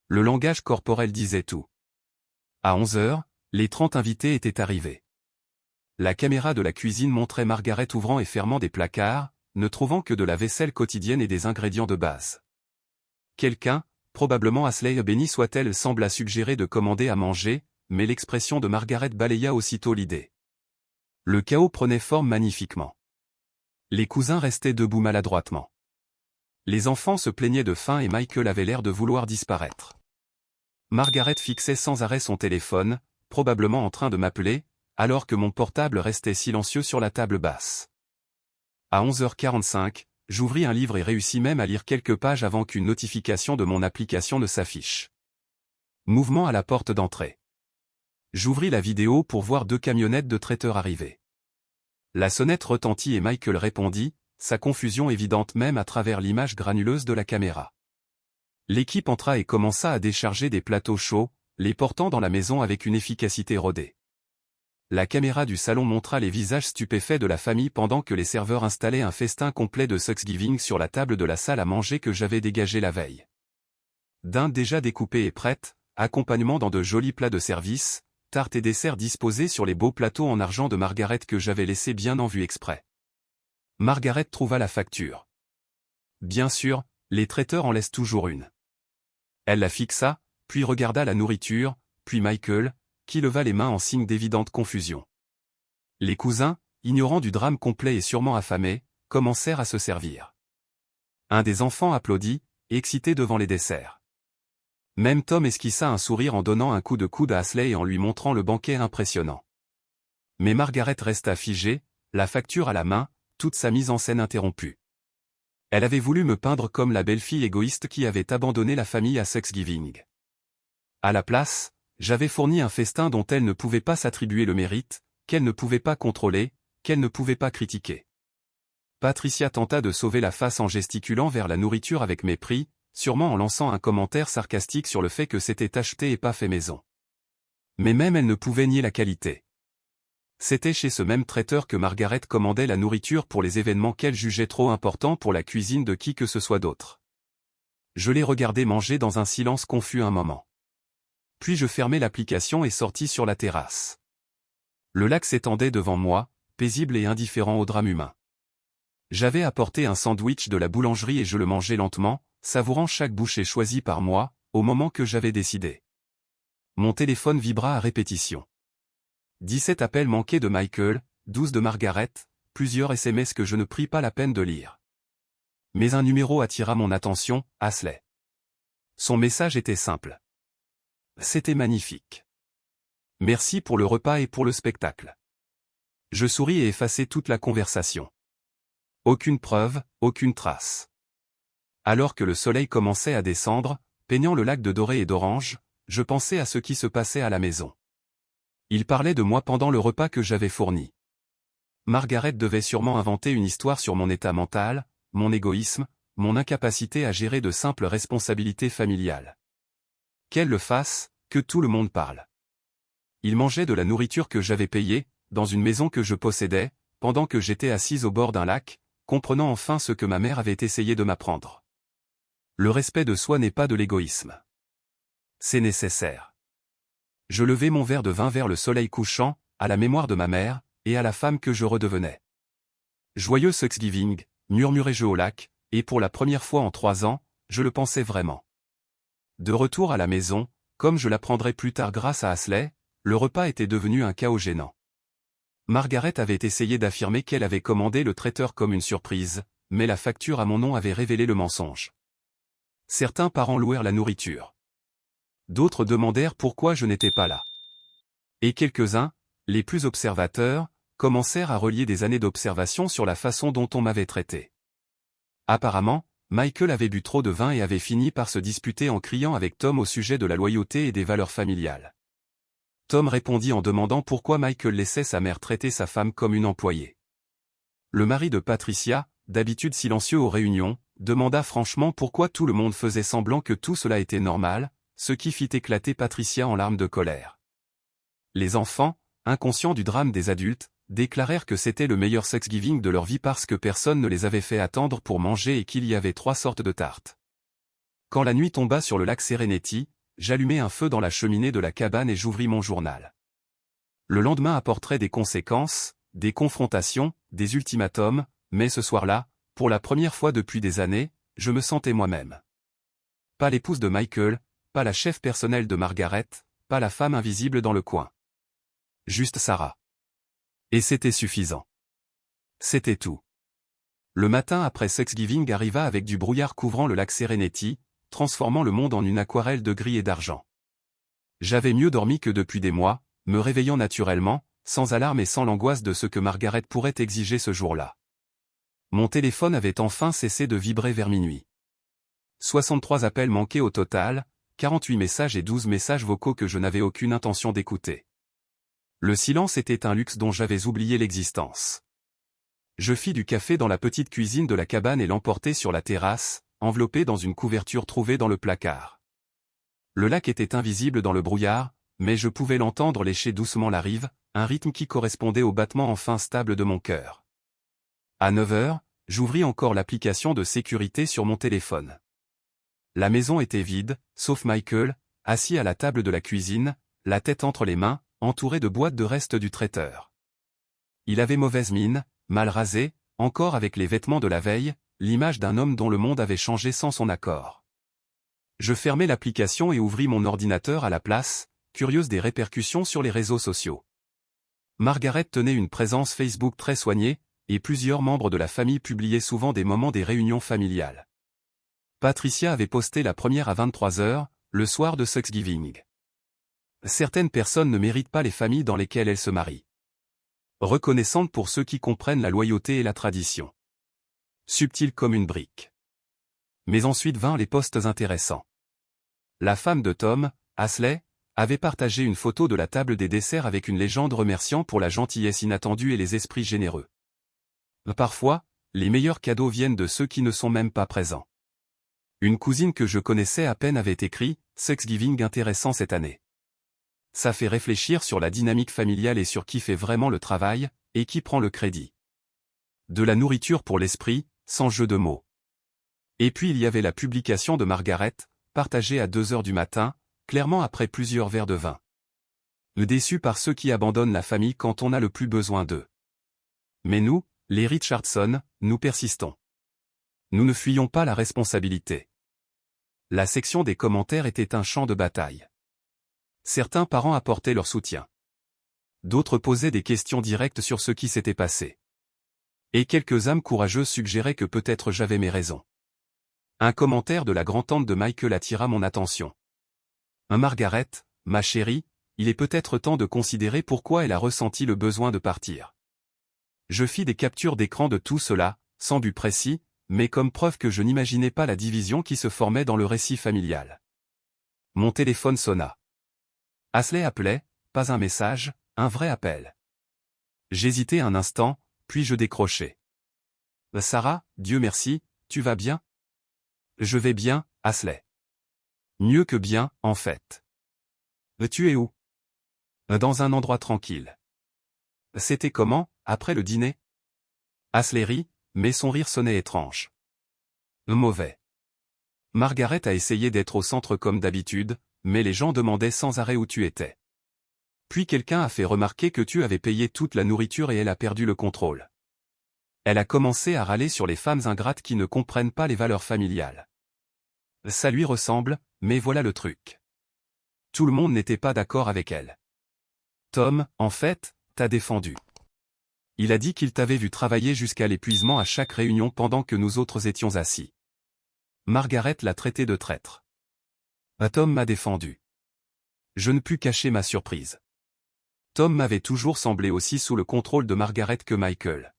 Le langage corporel disait tout. À 11 heures, les 30 invités étaient arrivés. La caméra de la cuisine montrait Margaret ouvrant et fermant des placards, ne trouvant que de la vaisselle quotidienne et des ingrédients de base. Quelqu'un, probablement Ashley béni soit-elle sembla suggérer de commander à manger, mais l'expression de Margaret balaya aussitôt l'idée. Le chaos prenait forme magnifiquement. Les cousins restaient debout maladroitement. Les enfants se plaignaient de faim et Michael avait l'air de vouloir disparaître. Margaret fixait sans arrêt son téléphone, probablement en train de m'appeler, alors que mon portable restait silencieux sur la table basse. À 11h45, j'ouvris un livre et réussis même à lire quelques pages avant qu'une notification de mon application ne s'affiche. Mouvement à la porte d'entrée. J'ouvris la vidéo pour voir 2 camionnettes de traiteurs arriver. La sonnette retentit et Michael répondit, sa confusion évidente même à travers l'image granuleuse de la caméra. L'équipe entra et commença à décharger des plateaux chauds, les portant dans la maison avec une efficacité rodée. La caméra du salon montra les visages stupéfaits de la famille pendant que les serveurs installaient un festin complet de Thanksgiving sur la table de la salle à manger que j'avais dégagée la veille. Dinde déjà découpée et prête, accompagnement dans de jolis plats de service, tartes et desserts disposés sur les beaux plateaux en argent de Margaret que j'avais laissés bien en vue exprès. Margaret trouva la facture. Bien sûr, les traiteurs en laissent toujours une. Elle la fixa, puis regarda la nourriture, puis Michael, qui leva les mains en signe d'évidente confusion. Les cousins, ignorant du drame complet et sûrement affamés, commencèrent à se servir. Un des enfants applaudit, excité devant les desserts. Même Tom esquissa un sourire en donnant un coup de coude à Ashley et en lui montrant le banquet impressionnant. Mais Margaret resta figée, la facture à la main, toute sa mise en scène interrompue. Elle avait voulu me peindre comme la belle-fille égoïste qui avait abandonné la famille à Thanksgiving. À la place, j'avais fourni un festin dont elle ne pouvait pas s'attribuer le mérite, qu'elle ne pouvait pas contrôler, qu'elle ne pouvait pas critiquer. Patricia tenta de sauver la face en gesticulant vers la nourriture avec mépris, sûrement en lançant un commentaire sarcastique sur le fait que c'était acheté et pas fait maison. Mais même elle ne pouvait nier la qualité. C'était chez ce même traiteur que Margaret commandait la nourriture pour les événements qu'elle jugeait trop importants pour la cuisine de qui que ce soit d'autre. Je les regardais manger dans un silence confus un moment. Puis je fermai l'application et sortis sur la terrasse. Le lac s'étendait devant moi, paisible et indifférent au drame humain. J'avais apporté un sandwich de la boulangerie et je le mangeais lentement, savourant chaque bouchée choisie par moi, au moment que j'avais décidé. Mon téléphone vibra à répétition. 17 appels manqués de Michael, 12 de Margaret, plusieurs SMS que je ne pris pas la peine de lire. Mais un numéro attira mon attention, Ashley. Son message était simple. C'était magnifique. Merci pour le repas et pour le spectacle. Je souris et effaçai toute la conversation. Aucune preuve, aucune trace. Alors que le soleil commençait à descendre, peignant le lac de doré et d'orange, je pensais à ce qui se passait à la maison. Il parlait de moi pendant le repas que j'avais fourni. Margaret devait sûrement inventer une histoire sur mon état mental, mon égoïsme, mon incapacité à gérer de simples responsabilités familiales. Qu'elle le fasse, que tout le monde parle. Il mangeait de la nourriture que j'avais payée, dans une maison que je possédais, pendant que j'étais assise au bord d'un lac, comprenant enfin ce que ma mère avait essayé de m'apprendre. Le respect de soi n'est pas de l'égoïsme. C'est nécessaire. Je levai mon verre de vin vers le soleil couchant, à la mémoire de ma mère, et à la femme que je redevenais. Joyeux Thanksgiving, murmurai-je au lac, et pour la première fois en 3 ans, je le pensais vraiment. De retour à la maison, comme je l'apprendrai plus tard grâce à Ashley, le repas était devenu un chaos gênant. Margaret avait essayé d'affirmer qu'elle avait commandé le traiteur comme une surprise, mais la facture à mon nom avait révélé le mensonge. Certains parents louèrent la nourriture. D'autres demandèrent pourquoi je n'étais pas là. Et quelques-uns, les plus observateurs, commencèrent à relier des années d'observation sur la façon dont on m'avait traité. Apparemment, Michael avait bu trop de vin et avait fini par se disputer en criant avec Tom au sujet de la loyauté et des valeurs familiales. Tom répondit en demandant pourquoi Michael laissait sa mère traiter sa femme comme une employée. Le mari de Patricia, d'habitude silencieux aux réunions, demanda franchement pourquoi tout le monde faisait semblant que tout cela était normal, ce qui fit éclater Patricia en larmes de colère. Les enfants, inconscients du drame des adultes, déclarèrent que c'était le meilleur Thanksgiving de leur vie parce que personne ne les avait fait attendre pour manger et qu'il y avait 3 sortes de tartes. Quand la nuit tomba sur le lac Serenity, j'allumai un feu dans la cheminée de la cabane et j'ouvris mon journal. Le lendemain apporterait des conséquences, des confrontations, des ultimatums, mais ce soir-là, pour la première fois depuis des années, je me sentais moi-même. Pas l'épouse de Michael, pas la chef personnelle de Margaret, pas la femme invisible dans le coin. Juste Sarah. Et c'était suffisant. C'était tout. Le matin après Thanksgiving arriva avec du brouillard couvrant le lac Serenity, transformant le monde en une aquarelle de gris et d'argent. J'avais mieux dormi que depuis des mois, me réveillant naturellement, sans alarme et sans l'angoisse de ce que Margaret pourrait exiger ce jour-là. Mon téléphone avait enfin cessé de vibrer vers minuit. 63 appels manqués au total, 48 messages et 12 messages vocaux que je n'avais aucune intention d'écouter. Le silence était un luxe dont j'avais oublié l'existence. Je fis du café dans la petite cuisine de la cabane et l'emportai sur la terrasse, enveloppé dans une couverture trouvée dans le placard. Le lac était invisible dans le brouillard, mais je pouvais l'entendre lécher doucement la rive, un rythme qui correspondait au battement enfin stable de mon cœur. À 9 heures, j'ouvris encore l'application de sécurité sur mon téléphone. La maison était vide, sauf Michael, assis à la table de la cuisine, la tête entre les mains, entouré de boîtes de restes du traiteur. Il avait mauvaise mine, mal rasé, encore avec les vêtements de la veille, l'image d'un homme dont le monde avait changé sans son accord. Je fermai l'application et ouvris mon ordinateur à la place, curieuse des répercussions sur les réseaux sociaux. Margaret tenait une présence Facebook très soignée, et plusieurs membres de la famille publiaient souvent des moments des réunions familiales. Patricia avait posté la première à 23 heures, le soir de Thanksgiving. Certaines personnes ne méritent pas les familles dans lesquelles elles se marient. Reconnaissante pour ceux qui comprennent la loyauté et la tradition. Subtile comme une brique. Mais ensuite vinrent les posts intéressants. La femme de Tom, Ashley, avait partagé une photo de la table des desserts avec une légende remerciant pour la gentillesse inattendue et les esprits généreux. Parfois, les meilleurs cadeaux viennent de ceux qui ne sont même pas présents. Une cousine que je connaissais à peine avait écrit « Thanksgiving intéressant cette année ». Ça fait réfléchir sur la dynamique familiale et sur qui fait vraiment le travail, et qui prend le crédit. De la nourriture pour l'esprit, sans jeu de mots. Et puis il y avait la publication de Margaret, partagée à 2 heures du matin, clairement après plusieurs verres de vin. Déçu par ceux qui abandonnent la famille quand on a le plus besoin d'eux. Mais nous, les Richardson, nous persistons. Nous ne fuyons pas la responsabilité. La section des commentaires était un champ de bataille. Certains parents apportaient leur soutien. D'autres posaient des questions directes sur ce qui s'était passé. Et quelques âmes courageuses suggéraient que peut-être j'avais mes raisons. Un commentaire de la grand-tante de Michael attira mon attention. Margaret, ma chérie, il est peut-être temps de considérer pourquoi elle a ressenti le besoin de partir. Je fis des captures d'écran de tout cela, sans but précis, mais comme preuve que je n'imaginais pas la division qui se formait dans le récit familial. Mon téléphone sonna. Ashley appelait, pas un message, un vrai appel. J'hésitai un instant, puis je décrochai. Sarah, Dieu merci, tu vas bien? Je vais bien, Ashley. Mieux que bien, en fait. Tu es où? Dans un endroit tranquille. C'était comment, après le dîner? Ashley rit, mais son rire sonnait étrange. Mauvais. Margaret a essayé d'être au centre comme d'habitude, mais les gens demandaient sans arrêt où tu étais. Puis quelqu'un a fait remarquer que tu avais payé toute la nourriture et elle a perdu le contrôle. Elle a commencé à râler sur les femmes ingrates qui ne comprennent pas les valeurs familiales. Ça lui ressemble, mais voilà le truc. Tout le monde n'était pas d'accord avec elle. Tom, en fait, t'a défendu. Il a dit qu'il t'avait vu travailler jusqu'à l'épuisement à chaque réunion pendant que nous autres étions assis. Margaret l'a traité de traître. Tom m'a défendu. Je ne pus cacher ma surprise. Tom m'avait toujours semblé aussi sous le contrôle de Margaret que Michael.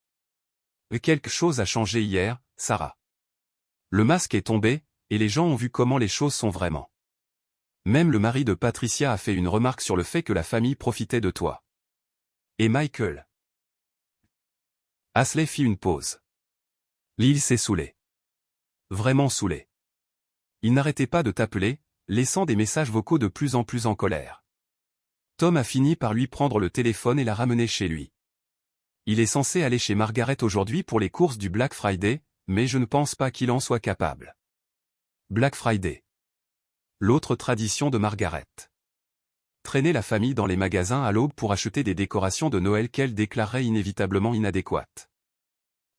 Quelque chose a changé hier, Sarah. Le masque est tombé, et les gens ont vu comment les choses sont vraiment. Même le mari de Patricia a fait une remarque sur le fait que la famille profitait de toi. Et Michael? Ashley fit une pause. Lil s'est saoulé. Vraiment saoulé. Il n'arrêtait pas de t'appeler, laissant des messages vocaux de plus en plus en colère. Tom a fini par lui prendre le téléphone et l'a ramené chez lui. Il est censé aller chez Margaret aujourd'hui pour les courses du Black Friday, mais je ne pense pas qu'il en soit capable. Black Friday. L'autre tradition de Margaret. Traîner la famille dans les magasins à l'aube pour acheter des décorations de Noël qu'elle déclarerait inévitablement inadéquates.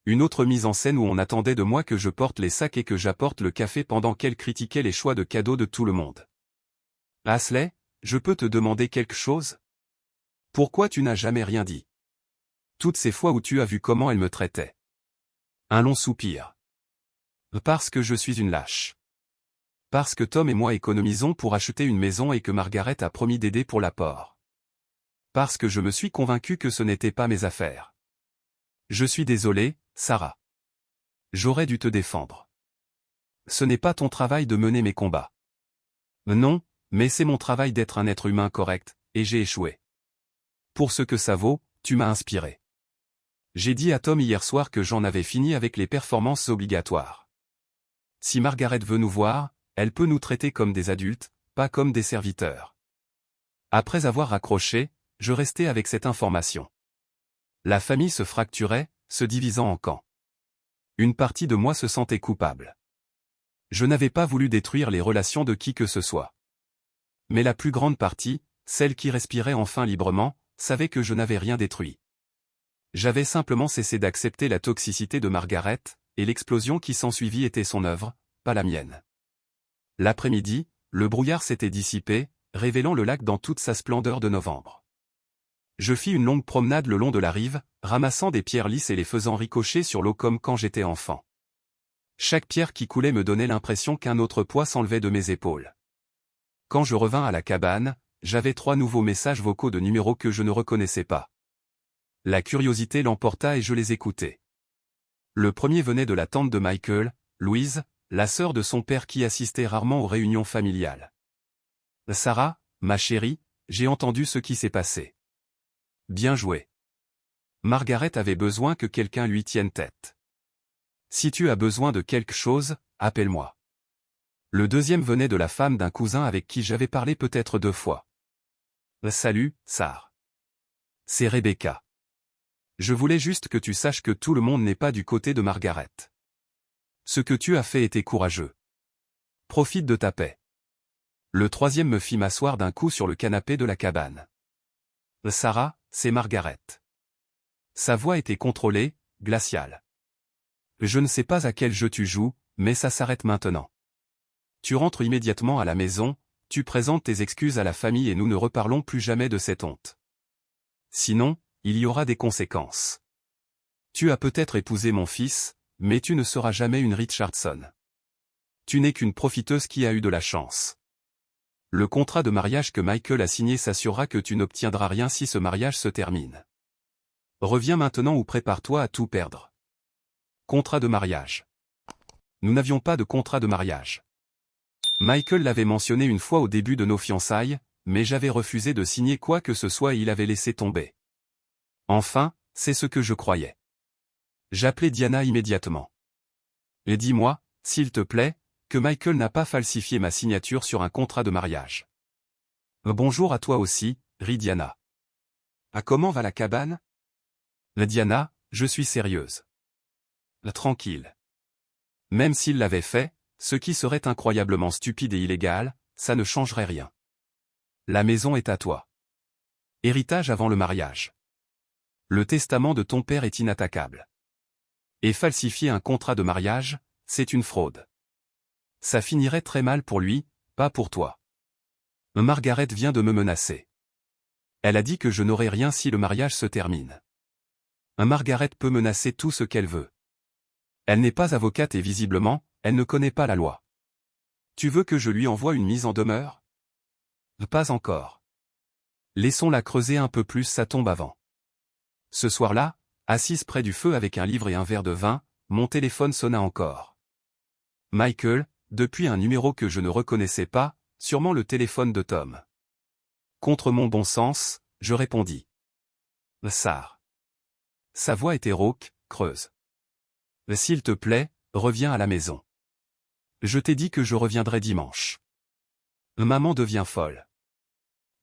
Une autre mise en scène où on attendait de moi que je porte les sacs et que j'apporte le café pendant qu'elle critiquait les choix de cadeaux de tout le monde. Ashley, je peux te demander quelque chose? Pourquoi tu n'as jamais rien dit? Toutes ces fois où tu as vu comment elle me traitait. Un long soupir. Parce que je suis une lâche. Parce que Tom et moi économisons pour acheter une maison et que Margaret a promis d'aider pour l'apport. Parce que je me suis convaincu que ce n'était pas mes affaires. Je suis désolé, Sarah. J'aurais dû te défendre. Ce n'est pas ton travail de mener mes combats. Non, mais c'est mon travail d'être un être humain correct, et j'ai échoué. Pour ce que ça vaut, tu m'as inspiré. J'ai dit à Tom hier soir que j'en avais fini avec les performances obligatoires. Si Margaret veut nous voir, elle peut nous traiter comme des adultes, pas comme des serviteurs. Après avoir raccroché, je restais avec cette information. La famille se fracturait, se divisant en camps. Une partie de moi se sentait coupable. Je n'avais pas voulu détruire les relations de qui que ce soit. Mais la plus grande partie, celle qui respirait enfin librement, savait que je n'avais rien détruit. J'avais simplement cessé d'accepter la toxicité de Margaret, et l'explosion qui s'ensuivit était son œuvre, pas la mienne. L'après-midi, le brouillard s'était dissipé, révélant le lac dans toute sa splendeur de novembre. Je fis une longue promenade le long de la rive, ramassant des pierres lisses et les faisant ricocher sur l'eau comme quand j'étais enfant. Chaque pierre qui coulait me donnait l'impression qu'un autre poids s'enlevait de mes épaules. Quand je revins à la cabane, j'avais 3 nouveaux messages vocaux de numéros que je ne reconnaissais pas. La curiosité l'emporta et je les écoutais. Le premier venait de la tante de Michael, Louise, la sœur de son père qui assistait rarement aux réunions familiales. Sarah, ma chérie, j'ai entendu ce qui s'est passé. Bien joué. Margaret avait besoin que quelqu'un lui tienne tête. Si tu as besoin de quelque chose, appelle-moi. Le deuxième venait de la femme d'un cousin avec qui j'avais parlé peut-être 2 fois. Salut, Sarah. C'est Rebecca. Je voulais juste que tu saches que tout le monde n'est pas du côté de Margaret. Ce que tu as fait était courageux. Profite de ta paix. Le troisième me fit m'asseoir d'un coup sur le canapé de la cabane. Sarah, c'est Margaret. Sa voix était contrôlée, glaciale. Je ne sais pas à quel jeu tu joues, mais ça s'arrête maintenant. Tu rentres immédiatement à la maison, tu présentes tes excuses à la famille et nous ne reparlons plus jamais de cette honte. Sinon, il y aura des conséquences. Tu as peut-être épousé mon fils, mais tu ne seras jamais une Richardson. Tu n'es qu'une profiteuse qui a eu de la chance. Le contrat de mariage que Michael a signé s'assurera que tu n'obtiendras rien si ce mariage se termine. Reviens maintenant ou prépare-toi à tout perdre. Contrat de mariage. Nous n'avions pas de contrat de mariage. Michael l'avait mentionné une fois au début de nos fiançailles, mais j'avais refusé de signer quoi que ce soit et il avait laissé tomber. Enfin, c'est ce que je croyais. J'appelai Diana immédiatement. Et dis-moi, s'il te plaît, que Michael n'a pas falsifié ma signature sur un contrat de mariage. Bonjour à toi aussi, rit Diana. Ah, comment va la cabane? Diana, je suis sérieuse. Tranquille. Même s'il l'avait fait, ce qui serait incroyablement stupide et illégal, ça ne changerait rien. La maison est à toi. Héritage avant le mariage. Le testament de ton père est inattaquable. Et falsifier un contrat de mariage, c'est une fraude. Ça finirait très mal pour lui, pas pour toi. Margaret vient de me menacer. Elle a dit que je n'aurai rien si le mariage se termine. Margaret peut menacer tout ce qu'elle veut. Elle n'est pas avocate et visiblement, elle ne connaît pas la loi. Tu veux que je lui envoie une mise en demeure? Pas encore. Laissons-la creuser un peu plus sa tombe avant. Ce soir-là, assise près du feu avec un livre et un verre de vin, mon téléphone sonna encore. Michael, depuis un numéro que je ne reconnaissais pas, sûrement le téléphone de Tom. Contre mon bon sens, je répondis. Sarah. Sa voix était rauque, creuse. S'il te plaît, reviens à la maison. Je t'ai dit que je reviendrai dimanche. Maman devient folle.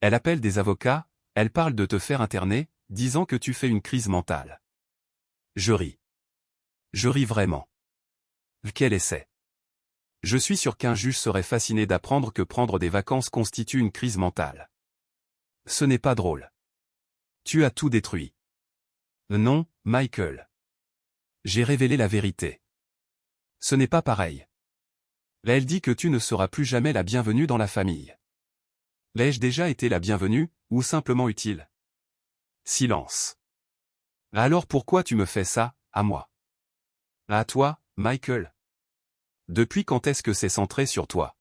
Elle appelle des avocats, elle parle de te faire interner, disant que tu fais une crise mentale. Je ris. Je ris vraiment. Quel essai. Je suis sûr qu'un juge serait fasciné d'apprendre que prendre des vacances constitue une crise mentale. Ce n'est pas drôle. Tu as tout détruit. Non, Michael. J'ai révélé la vérité. Ce n'est pas pareil. Là, elle dit que tu ne seras plus jamais la bienvenue dans la famille. L'ai-je déjà été la bienvenue, ou simplement utile? Silence. Alors pourquoi tu me fais ça, à moi? À toi, Michael? Depuis quand est-ce que c'est centré sur toi?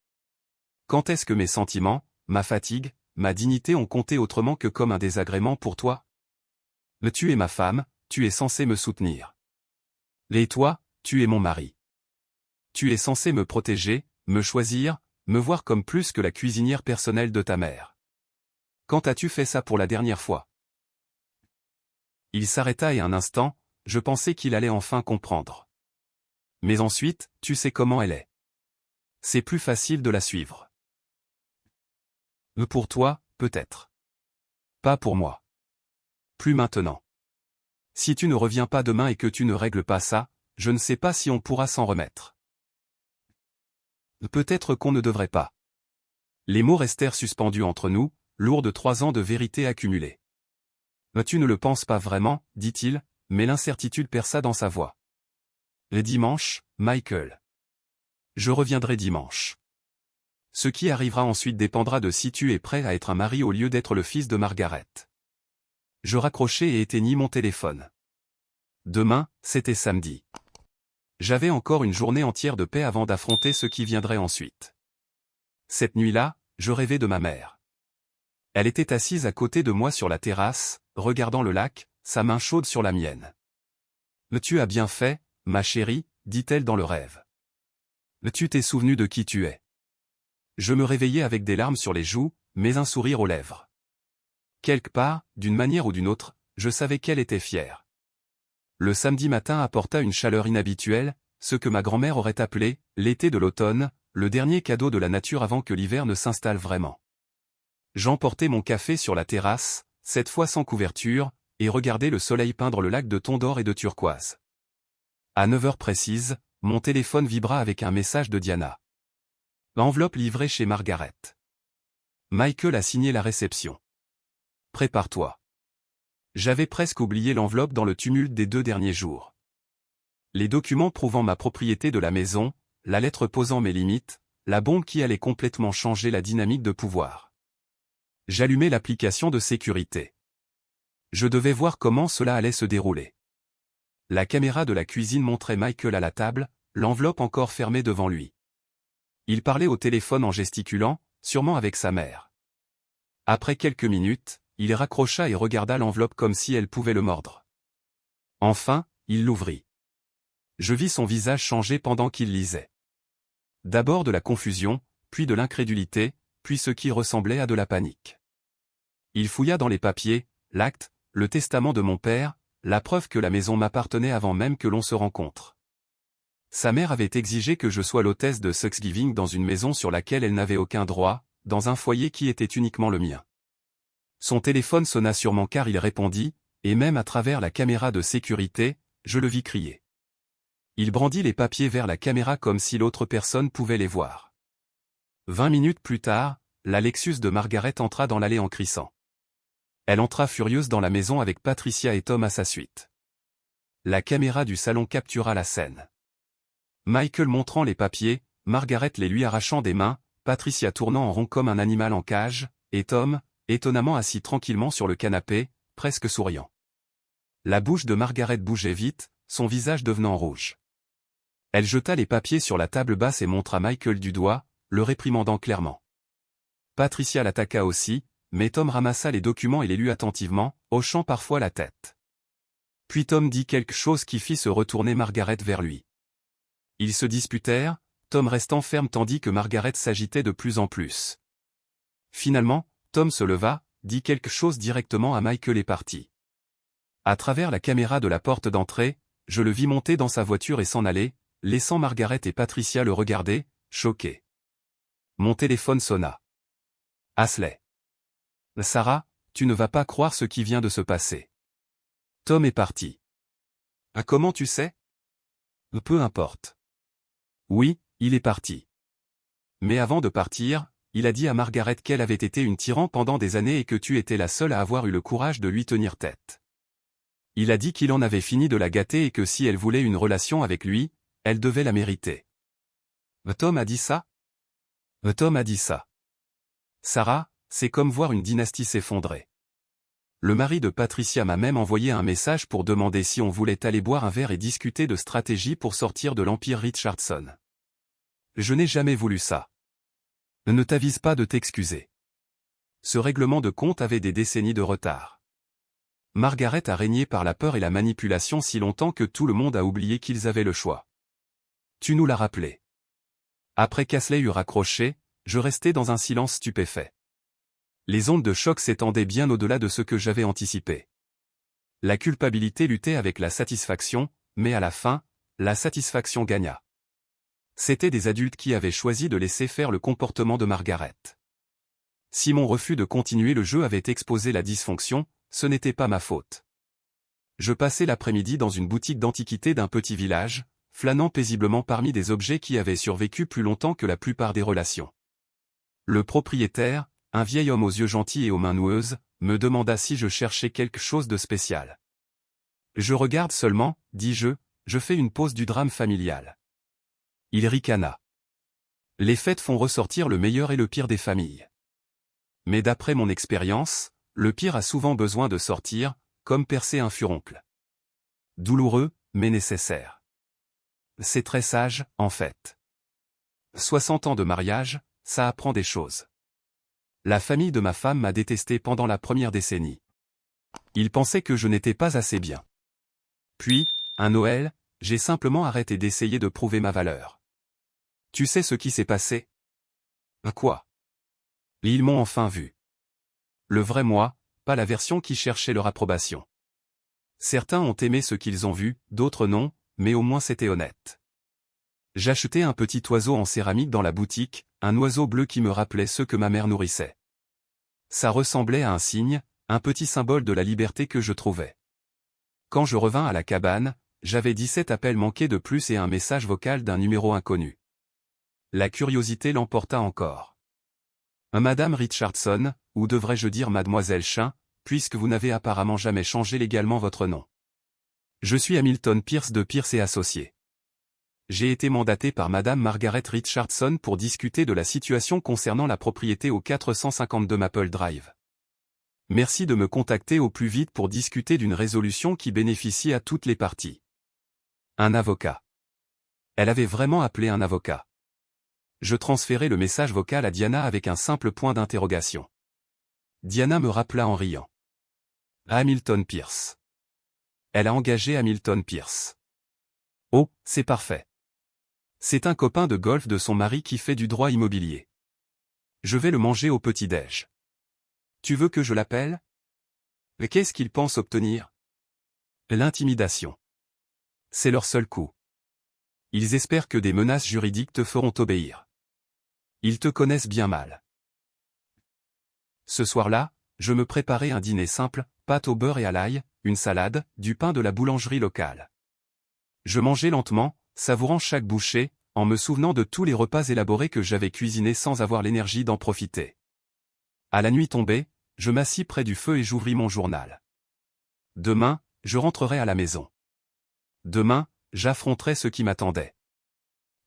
Quand est-ce que mes sentiments, ma fatigue, ma dignité ont compté autrement que comme un désagrément pour toi? Tu es ma femme, tu es censé me soutenir. Et toi, tu es mon mari. Tu es censé me protéger, me choisir, me voir comme plus que la cuisinière personnelle de ta mère. Quand as-tu fait ça pour la dernière fois? Il s'arrêta et un instant, je pensais qu'il allait enfin comprendre. Mais ensuite, tu sais comment elle est. C'est plus facile de la suivre. Pour toi, peut-être. Pas pour moi. Plus maintenant. Si tu ne reviens pas demain et que tu ne règles pas ça, je ne sais pas si on pourra s'en remettre. Peut-être qu'on ne devrait pas. Les mots restèrent suspendus entre nous, lourds de 3 ans de vérité accumulée. Tu ne le penses pas vraiment, dit-il, mais l'incertitude perça dans sa voix. Le dimanche, Michael. Je reviendrai dimanche. Ce qui arrivera ensuite dépendra de si tu es prêt à être un mari au lieu d'être le fils de Margaret. Je raccrochai et éteignis mon téléphone. Demain, c'était samedi. J'avais encore une journée entière de paix avant d'affronter ce qui viendrait ensuite. Cette nuit-là, je rêvais de ma mère. Elle était assise à côté de moi sur la terrasse, regardant le lac, sa main chaude sur la mienne. Tu as bien fait, ma chérie, dit-elle dans le rêve. Tu t'es souvenu de qui tu es. Je me réveillai avec des larmes sur les joues, mais un sourire aux lèvres. Quelque part, d'une manière ou d'une autre, je savais qu'elle était fière. Le samedi matin apporta une chaleur inhabituelle, ce que ma grand-mère aurait appelé « l'été de l'automne », le dernier cadeau de la nature avant que l'hiver ne s'installe vraiment. J'emportai mon café sur la terrasse, cette fois sans couverture, et regardai le soleil peindre le lac de tons d'or et de turquoise. À 9 heures précises, mon téléphone vibra avec un message de Diana. Enveloppe livrée chez Margaret. Michael a signé la réception. Prépare-toi. J'avais presque oublié l'enveloppe dans le tumulte des 2 derniers jours. Les documents prouvant ma propriété de la maison, la lettre posant mes limites, la bombe qui allait complètement changer la dynamique de pouvoir. J'allumai l'application de sécurité. Je devais voir comment cela allait se dérouler. La caméra de la cuisine montrait Michael à la table, l'enveloppe encore fermée devant lui. Il parlait au téléphone en gesticulant, sûrement avec sa mère. Après quelques minutes, il raccrocha et regarda l'enveloppe comme si elle pouvait le mordre. Enfin, il l'ouvrit. Je vis son visage changer pendant qu'il lisait. D'abord de la confusion, puis de l'incrédulité, puis ce qui ressemblait à de la panique. Il fouilla dans les papiers, l'acte, le testament de mon père, la preuve que la maison m'appartenait avant même que l'on se rencontre. Sa mère avait exigé que je sois l'hôtesse de Thanksgiving dans une maison sur laquelle elle n'avait aucun droit, dans un foyer qui était uniquement le mien. Son téléphone sonna sûrement car il répondit, et même à travers la caméra de sécurité, je le vis crier. Il brandit les papiers vers la caméra comme si l'autre personne pouvait les voir. 20 minutes plus tard, la Lexus de Margaret entra dans l'allée en crissant. Elle entra furieuse dans la maison avec Patricia et Tom à sa suite. La caméra du salon captura la scène. Michael montrant les papiers, Margaret les lui arrachant des mains, Patricia tournant en rond comme un animal en cage, et Tom, étonnamment assis tranquillement sur le canapé, presque souriant. La bouche de Margaret bougeait vite, son visage devenant rouge. Elle jeta les papiers sur la table basse et montra Michael du doigt, le réprimandant clairement. Patricia l'attaqua aussi, mais Tom ramassa les documents et les lut attentivement, hochant parfois la tête. Puis Tom dit quelque chose qui fit se retourner Margaret vers lui. Ils se disputèrent, Tom restant ferme tandis que Margaret s'agitait de plus en plus. Finalement, Tom se leva, dit quelque chose directement à Michael et partit. À travers la caméra de la porte d'entrée, je le vis monter dans sa voiture et s'en aller, laissant Margaret et Patricia le regarder, choqués. Mon téléphone sonna. Ashley. Sarah, tu ne vas pas croire ce qui vient de se passer. Tom est parti. Ah, comment tu sais? Peu importe. Oui, il est parti. Mais avant de partir, il a dit à Margaret qu'elle avait été une tyran pendant des années et que tu étais la seule à avoir eu le courage de lui tenir tête. Il a dit qu'il en avait fini de la gâter et que si elle voulait une relation avec lui, elle devait la mériter. Tom a dit ça? Tom a dit ça. Sarah, c'est comme voir une dynastie s'effondrer. Le mari de Patricia m'a même envoyé un message pour demander si on voulait aller boire un verre et discuter de stratégie pour sortir de l'Empire Richardson. Je n'ai jamais voulu ça. Ne t'avise pas de t'excuser. Ce règlement de compte avait des décennies de retard. Margaret a régné par la peur et la manipulation si longtemps que tout le monde a oublié qu'ils avaient le choix. Tu nous l'as rappelé. Après qu'Ashley eut raccroché, je restais dans un silence stupéfait. Les ondes de choc s'étendaient bien au-delà de ce que j'avais anticipé. La culpabilité luttait avec la satisfaction, mais à la fin, la satisfaction gagna. C'étaient des adultes qui avaient choisi de laisser faire le comportement de Margaret. Si mon refus de continuer le jeu avait exposé la dysfonction, ce n'était pas ma faute. Je passais l'après-midi dans une boutique d'antiquités d'un petit village, flânant paisiblement parmi des objets qui avaient survécu plus longtemps que la plupart des relations. Le propriétaire, un vieil homme aux yeux gentils et aux mains noueuses, me demanda si je cherchais quelque chose de spécial. Je regarde seulement, dis-je, je fais une pause du drame familial. Il ricana. Les fêtes font ressortir le meilleur et le pire des familles. Mais d'après mon expérience, le pire a souvent besoin de sortir, comme percer un furoncle. Douloureux, mais nécessaire. C'est très sage, en fait. 60 ans de mariage, ça apprend des choses. La famille de ma femme m'a détesté pendant la première décennie. Ils pensaient que je n'étais pas assez bien. Puis, un Noël, j'ai simplement arrêté d'essayer de prouver ma valeur. Tu sais ce qui s'est passé? Quoi? Ils m'ont enfin vu. Le vrai moi, pas la version qui cherchait leur approbation. Certains ont aimé ce qu'ils ont vu, d'autres non, mais au moins c'était honnête. J'achetais un petit oiseau en céramique dans la boutique, un oiseau bleu qui me rappelait ceux que ma mère nourrissait. Ça ressemblait à un cygne, un petit symbole de la liberté que je trouvais. Quand je revins à la cabane, j'avais 17 appels manqués de plus et un message vocal d'un numéro inconnu. La curiosité l'emporta encore. Madame Richardson, ou devrais-je dire Mademoiselle Chin, puisque vous n'avez apparemment jamais changé légalement votre nom. Je suis Hamilton Pierce de Pierce et Associés. J'ai été mandaté par Madame Margaret Richardson pour discuter de la situation concernant la propriété au 452 Maple Drive. Merci de me contacter au plus vite pour discuter d'une résolution qui bénéficie à toutes les parties. Un avocat. Elle avait vraiment appelé un avocat. Je transférai le message vocal à Diana avec un simple point d'interrogation. Diana me rappela en riant. Hamilton Pierce. Elle a engagé Hamilton Pierce. Oh, c'est parfait. C'est un copain de golf de son mari qui fait du droit immobilier. Je vais le manger au petit-déj. Tu veux que je l'appelle? Qu'est-ce qu'il pense obtenir? L'intimidation. C'est leur seul coup. Ils espèrent que des menaces juridiques te feront obéir. Ils te connaissent bien mal. Ce soir-là, je me préparais un dîner simple, pâte au beurre et à l'ail, une salade, du pain de la boulangerie locale. Je mangeais lentement, savourant chaque bouchée, en me souvenant de tous les repas élaborés que j'avais cuisinés sans avoir l'énergie d'en profiter. À la nuit tombée, je m'assis près du feu et j'ouvris mon journal. Demain, je rentrerai à la maison. Demain, j'affronterai ce qui m'attendait.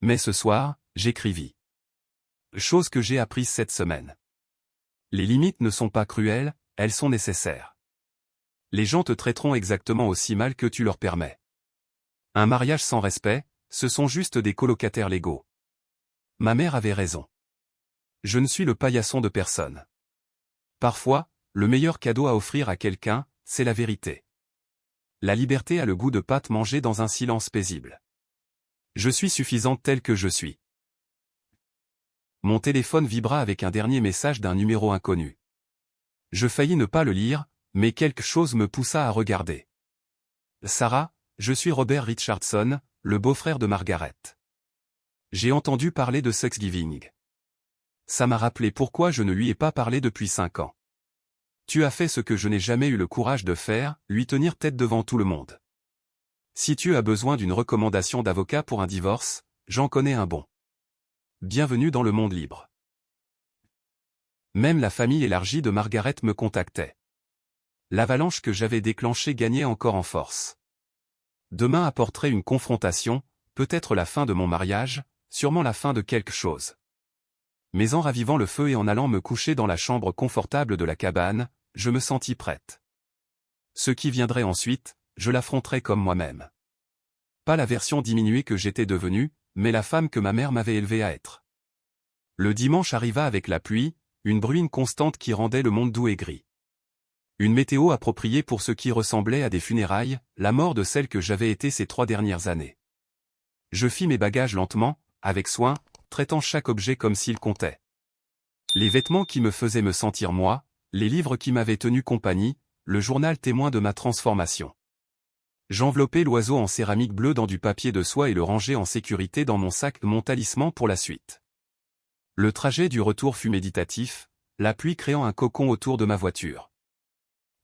Mais ce soir, j'écrivis. Chose que j'ai apprise cette semaine. Les limites ne sont pas cruelles, elles sont nécessaires. Les gens te traiteront exactement aussi mal que tu leur permets. Un mariage sans respect, ce sont juste des colocataires légaux. Ma mère avait raison. Je ne suis le paillasson de personne. Parfois, le meilleur cadeau à offrir à quelqu'un, c'est la vérité. La liberté a le goût de pâte mangée dans un silence paisible. Je suis suffisante telle que je suis. Mon téléphone vibra avec un dernier message d'un numéro inconnu. Je faillis ne pas le lire, mais quelque chose me poussa à regarder. Sarah, je suis Robert Richardson, le beau-frère de Margaret. J'ai entendu parler de Thanksgiving. Ça m'a rappelé pourquoi je ne lui ai pas parlé depuis 5 ans. Tu as fait ce que je n'ai jamais eu le courage de faire, lui tenir tête devant tout le monde. Si tu as besoin d'une recommandation d'avocat pour un divorce, j'en connais un bon. Bienvenue dans le monde libre. Même la famille élargie de Margaret me contactait. L'avalanche que j'avais déclenchée gagnait encore en force. Demain apporterait une confrontation, peut-être la fin de mon mariage, sûrement la fin de quelque chose. Mais en ravivant le feu et en allant me coucher dans la chambre confortable de la cabane, je me sentis prête. Ce qui viendrait ensuite, je l'affronterais comme moi-même. Pas la version diminuée que j'étais devenue, mais la femme que ma mère m'avait élevée à être. Le dimanche arriva avec la pluie, une bruine constante qui rendait le monde doux et gris. Une météo appropriée pour ce qui ressemblait à des funérailles, la mort de celle que j'avais été ces 3 dernières années. Je fis mes bagages lentement, avec soin, traitant chaque objet comme s'il comptait. Les vêtements qui me faisaient me sentir moi, les livres qui m'avaient tenu compagnie, le journal témoin de ma transformation. J'enveloppais l'oiseau en céramique bleue dans du papier de soie et le rangeai en sécurité dans mon sac, mon talisman pour la suite. Le trajet du retour fut méditatif, la pluie créant un cocon autour de ma voiture.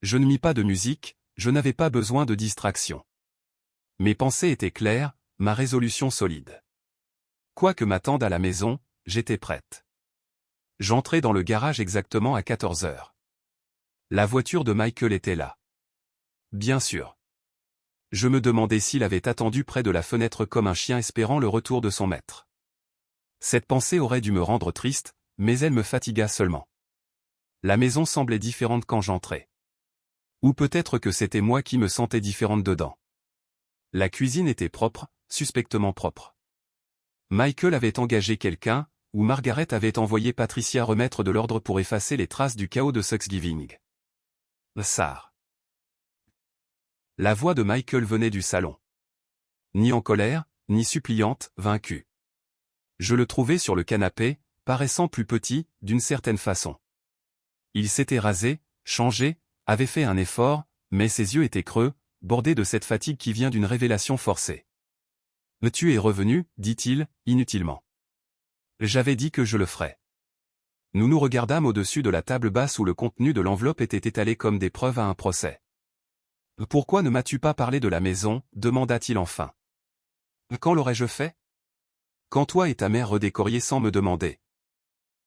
Je ne mis pas de musique, je n'avais pas besoin de distraction. Mes pensées étaient claires, ma résolution solide. Quoi que m'attende à la maison, j'étais prête. J'entrai dans le garage exactement à 14 heures. La voiture de Michael était là. Bien sûr. Je me demandais s'il avait attendu près de la fenêtre comme un chien espérant le retour de son maître. Cette pensée aurait dû me rendre triste, mais elle me fatigua seulement. La maison semblait différente quand j'entrais. Ou peut-être que c'était moi qui me sentais différente dedans. La cuisine était propre, suspectement propre. Michael avait engagé quelqu'un, ou Margaret avait envoyé Patricia remettre de l'ordre pour effacer les traces du chaos de Thanksgiving. Sar. La voix de Michael venait du salon. Ni en colère, ni suppliante, vaincue. Je le trouvais sur le canapé, paraissant plus petit, d'une certaine façon. Il s'était rasé, changé, avait fait un effort, mais ses yeux étaient creux, bordés de cette fatigue qui vient d'une révélation forcée. « Tu es revenu, dit-il, inutilement. J'avais dit que je le ferais. » Nous nous regardâmes au-dessus de la table basse où le contenu de l'enveloppe était étalé comme des preuves à un procès. « Pourquoi ne m'as-tu pas parlé de la maison ?» demanda-t-il enfin. « Quand l'aurais-je fait ? Quand toi et ta mère redécoriez sans me demander.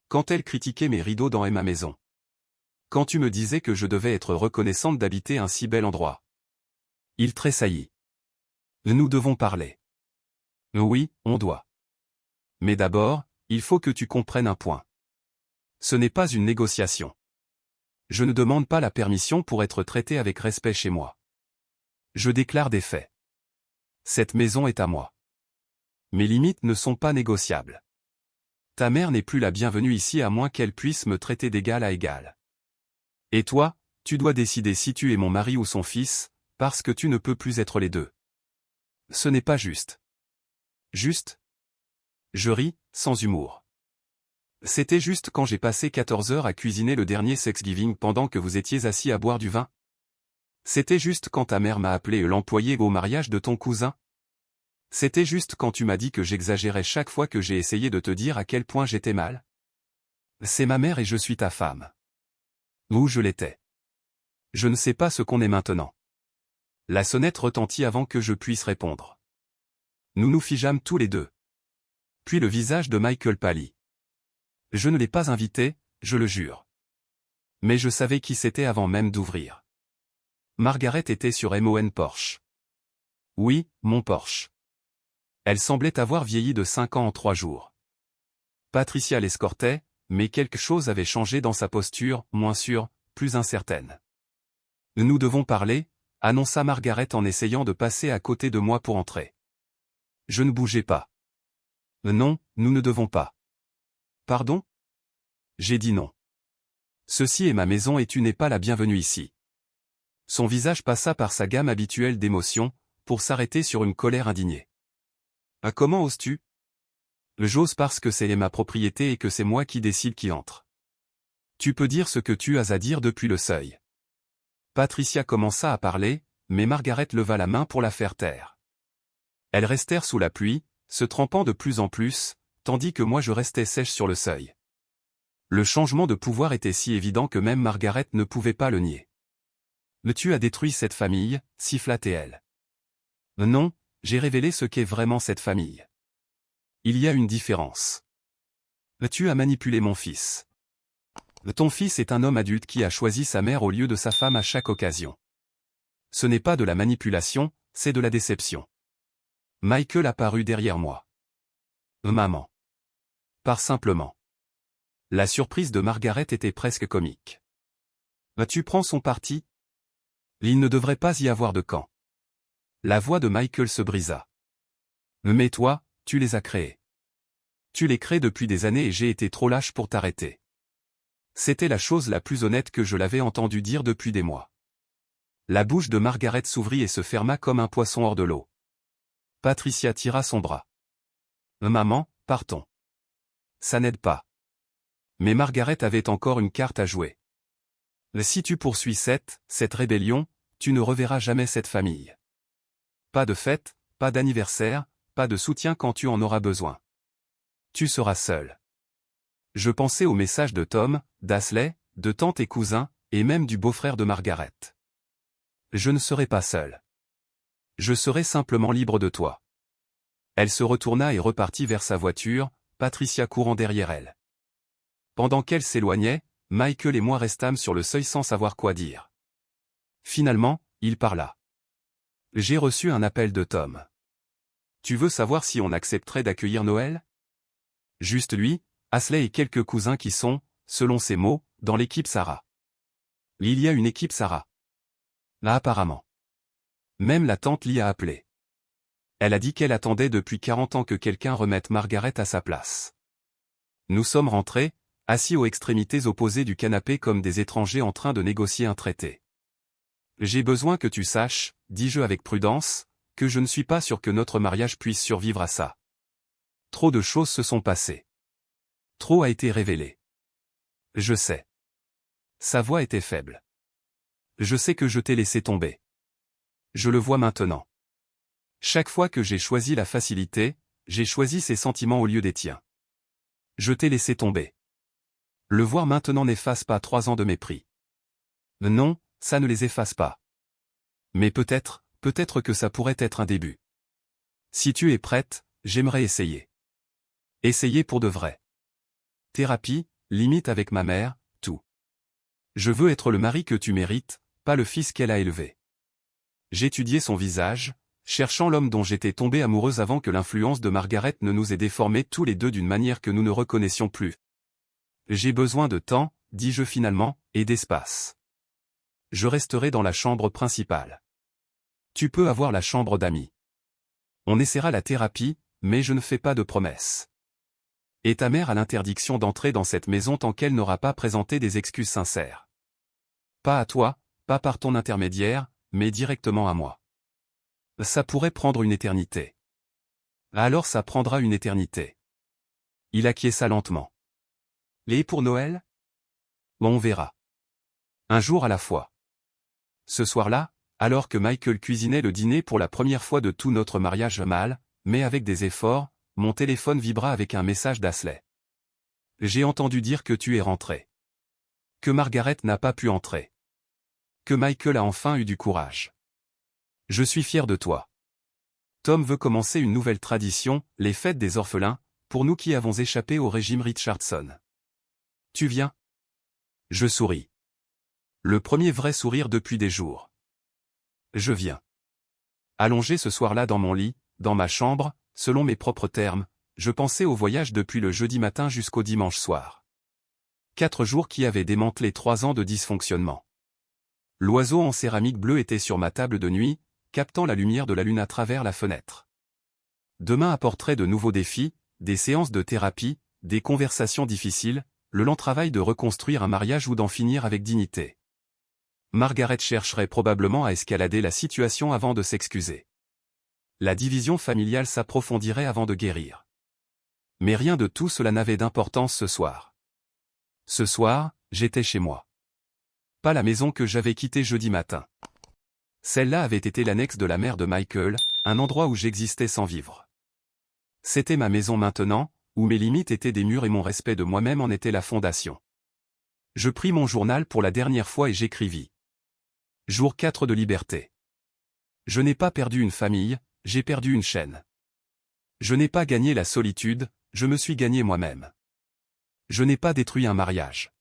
Quand elle critiquait mes rideaux dans ma maison. Quand tu me disais que je devais être reconnaissante d'habiter un si bel endroit. » Il tressaillit. « Nous devons parler. » « Oui, on doit. Mais d'abord, il faut que tu comprennes un point. Ce n'est pas une négociation. Je ne demande pas la permission pour être traité avec respect chez moi. Je déclare des faits. Cette maison est à moi. Mes limites ne sont pas négociables. Ta mère n'est plus la bienvenue ici à moins qu'elle puisse me traiter d'égal à égal. Et toi, tu dois décider si tu es mon mari ou son fils, parce que tu ne peux plus être les deux. Ce n'est pas juste. Juste ? Je ris, sans humour. C'était juste quand j'ai passé 14 heures à cuisiner le dernier Thanksgiving pendant que vous étiez assis à boire du vin. C'était juste quand ta mère m'a appelé l'employé au mariage de ton cousin. C'était juste quand tu m'as dit que j'exagérais chaque fois que j'ai essayé de te dire à quel point j'étais mal. C'est ma mère et je suis ta femme. Ou je l'étais. Je ne sais pas ce qu'on est maintenant. La sonnette retentit avant que je puisse répondre. Nous nous figeâmes tous les deux. Puis le visage de Michael pâlit. Je ne l'ai pas invité, je le jure. Mais je savais qui c'était avant même d'ouvrir. Margaret était sur MON Porsche. Oui, mon Porsche. Elle semblait avoir vieilli de 5 ans en 3 jours. Patricia l'escortait, mais quelque chose avait changé dans sa posture, moins sûre, plus incertaine. Nous devons parler, annonça Margaret en essayant de passer à côté de moi pour entrer. Je ne bougeais pas. Non, nous ne devons pas. Pardon ? J'ai dit non. Ceci est ma maison et tu n'es pas la bienvenue ici. Son visage passa par sa gamme habituelle d'émotions, pour s'arrêter sur une colère indignée. Comment oses-tu ? J'ose parce que c'est ma propriété et que c'est moi qui décide qui entre. Tu peux dire ce que tu as à dire depuis le seuil. Patricia commença à parler, mais Margaret leva la main pour la faire taire. Elles restèrent sous la pluie, se trempant de plus en plus, tandis que moi je restais sèche sur le seuil. Le changement de pouvoir était si évident que même Margaret ne pouvait pas le nier. Tu as détruit cette famille, siffla-t-elle. Non, j'ai révélé ce qu'est vraiment cette famille. Il y a une différence. Tu as manipulé mon fils. Ton fils est un homme adulte qui a choisi sa mère au lieu de sa femme à chaque occasion. Ce n'est pas de la manipulation, c'est de la déception. Michael apparut derrière moi. Maman. Par simplement. La surprise de Margaret était presque comique. Tu prends son parti? Il ne devrait pas y avoir de camp. La voix de Michael se brisa. Mais toi, tu les as créés. Tu les crées depuis des années et j'ai été trop lâche pour t'arrêter. C'était la chose la plus honnête que je l'avais entendu dire depuis des mois. La bouche de Margaret s'ouvrit et se ferma comme un poisson hors de l'eau. Patricia tira son bras. Maman, partons. Ça n'aide pas. Mais Margaret avait encore une carte à jouer. Si tu poursuis cette rébellion, tu ne reverras jamais cette famille. Pas de fête, pas d'anniversaire, pas de soutien quand tu en auras besoin. Tu seras seul. Je pensais au message de Tom, d'Ashley, de tante et cousin, et même du beau-frère de Margaret. Je ne serai pas seul. Je serai simplement libre de toi. Elle se retourna et repartit vers sa voiture, Patricia courant derrière elle. Pendant qu'elle s'éloignait, Michael et moi restâmes sur le seuil sans savoir quoi dire. Finalement, il parla. J'ai reçu un appel de Tom. Tu veux savoir si on accepterait d'accueillir Noël? Juste lui, Ashley et quelques cousins qui sont, selon ses mots, dans l'équipe Sarah. Il y a une équipe Sarah. Là apparemment. Même la tante l'y a appelé. Elle a dit qu'elle attendait depuis 40 ans que quelqu'un remette Margaret à sa place. Nous sommes rentrés, assis aux extrémités opposées du canapé comme des étrangers en train de négocier un traité. J'ai besoin que tu saches, dis-je avec prudence, que je ne suis pas sûr que notre mariage puisse survivre à ça. Trop de choses se sont passées. Trop a été révélé. Je sais. Sa voix était faible. Je sais que je t'ai laissé tomber. Je le vois maintenant. Chaque fois que j'ai choisi la facilité, j'ai choisi ses sentiments au lieu des tiens. Je t'ai laissé tomber. Le voir maintenant n'efface pas 3 ans de mépris. Non, ça ne les efface pas. Mais peut-être que ça pourrait être un début. Si tu es prête, j'aimerais essayer. Essayer pour de vrai. Thérapie, limite avec ma mère, tout. Je veux être le mari que tu mérites, pas le fils qu'elle a élevé. J'étudiais son visage, cherchant l'homme dont j'étais tombé amoureuse avant que l'influence de Margaret ne nous ait déformés tous les deux d'une manière que nous ne reconnaissions plus. J'ai besoin de temps, dis-je finalement, et d'espace. Je resterai dans la chambre principale. Tu peux avoir la chambre d'amis. On essaiera la thérapie, mais je ne fais pas de promesses. Et ta mère a l'interdiction d'entrer dans cette maison tant qu'elle n'aura pas présenté des excuses sincères. Pas à toi, pas par ton intermédiaire, mais directement à moi. Ça pourrait prendre une éternité. Alors ça prendra une éternité. Il acquiesça lentement. Et pour Noël? On verra. Un jour à la fois. Ce soir-là, alors que Michael cuisinait le dîner pour la première fois de tout notre mariage mal, mais avec des efforts, mon téléphone vibra avec un message d'Ashley. J'ai entendu dire que tu es rentré. Que Margaret n'a pas pu entrer. Que Michael a enfin eu du courage. Je suis fier de toi. Tom veut commencer une nouvelle tradition, les fêtes des orphelins, pour nous qui avons échappé au régime Richardson. Tu viens? Je souris. Le premier vrai sourire depuis des jours. Je viens. Allongé ce soir-là dans mon lit, dans ma chambre, selon mes propres termes, je pensais au voyage depuis le jeudi matin jusqu'au dimanche soir. 4 jours qui avaient démantelé 3 ans de dysfonctionnement. L'oiseau en céramique bleue était sur ma table de nuit, captant la lumière de la lune à travers la fenêtre. Demain apporterait de nouveaux défis, des séances de thérapie, des conversations difficiles, le lent travail de reconstruire un mariage ou d'en finir avec dignité. Margaret chercherait probablement à escalader la situation avant de s'excuser. La division familiale s'approfondirait avant de guérir. Mais rien de tout cela n'avait d'importance ce soir. Ce soir, j'étais chez moi. Pas la maison que j'avais quittée jeudi matin. Celle-là avait été l'annexe de la mère de Michael, un endroit où j'existais sans vivre. C'était ma maison maintenant, où mes limites étaient des murs et mon respect de moi-même en était la fondation. Je pris mon journal pour la dernière fois et j'écrivis. Jour 4 de liberté. Je n'ai pas perdu une famille, j'ai perdu une chaîne. Je n'ai pas gagné la solitude, je me suis gagné moi-même. Je n'ai pas détruit un mariage.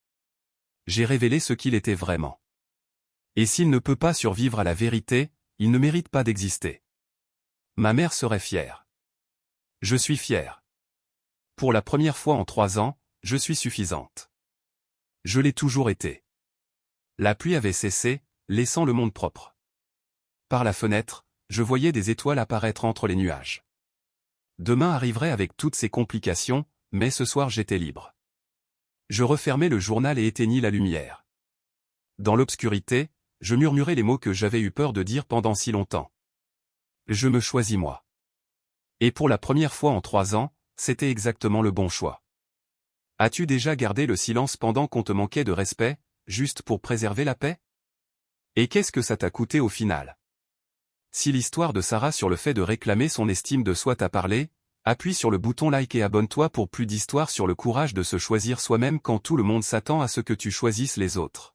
j'ai révélé ce qu'il était vraiment. Et s'il ne peut pas survivre à la vérité, il ne mérite pas d'exister. Ma mère serait fière. Je suis fier. Pour la première fois en 3 ans, je suis suffisante. Je l'ai toujours été. La pluie avait cessé, laissant le monde propre. Par la fenêtre, je voyais des étoiles apparaître entre les nuages. Demain arriverait avec toutes ses complications, mais ce soir j'étais libre. Je refermai le journal et éteignis la lumière. Dans l'obscurité, je murmurai les mots que j'avais eu peur de dire pendant si longtemps. Je me choisis moi. Et pour la première fois en 3 ans, c'était exactement le bon choix. As-tu déjà gardé le silence pendant qu'on te manquait de respect, juste pour préserver la paix? Et qu'est-ce que ça t'a coûté au final? Si l'histoire de Sarah sur le fait de réclamer son estime de soi t'a parlé, appuie sur le bouton like et abonne-toi pour plus d'histoires sur le courage de se choisir soi-même quand tout le monde s'attend à ce que tu choisisses les autres.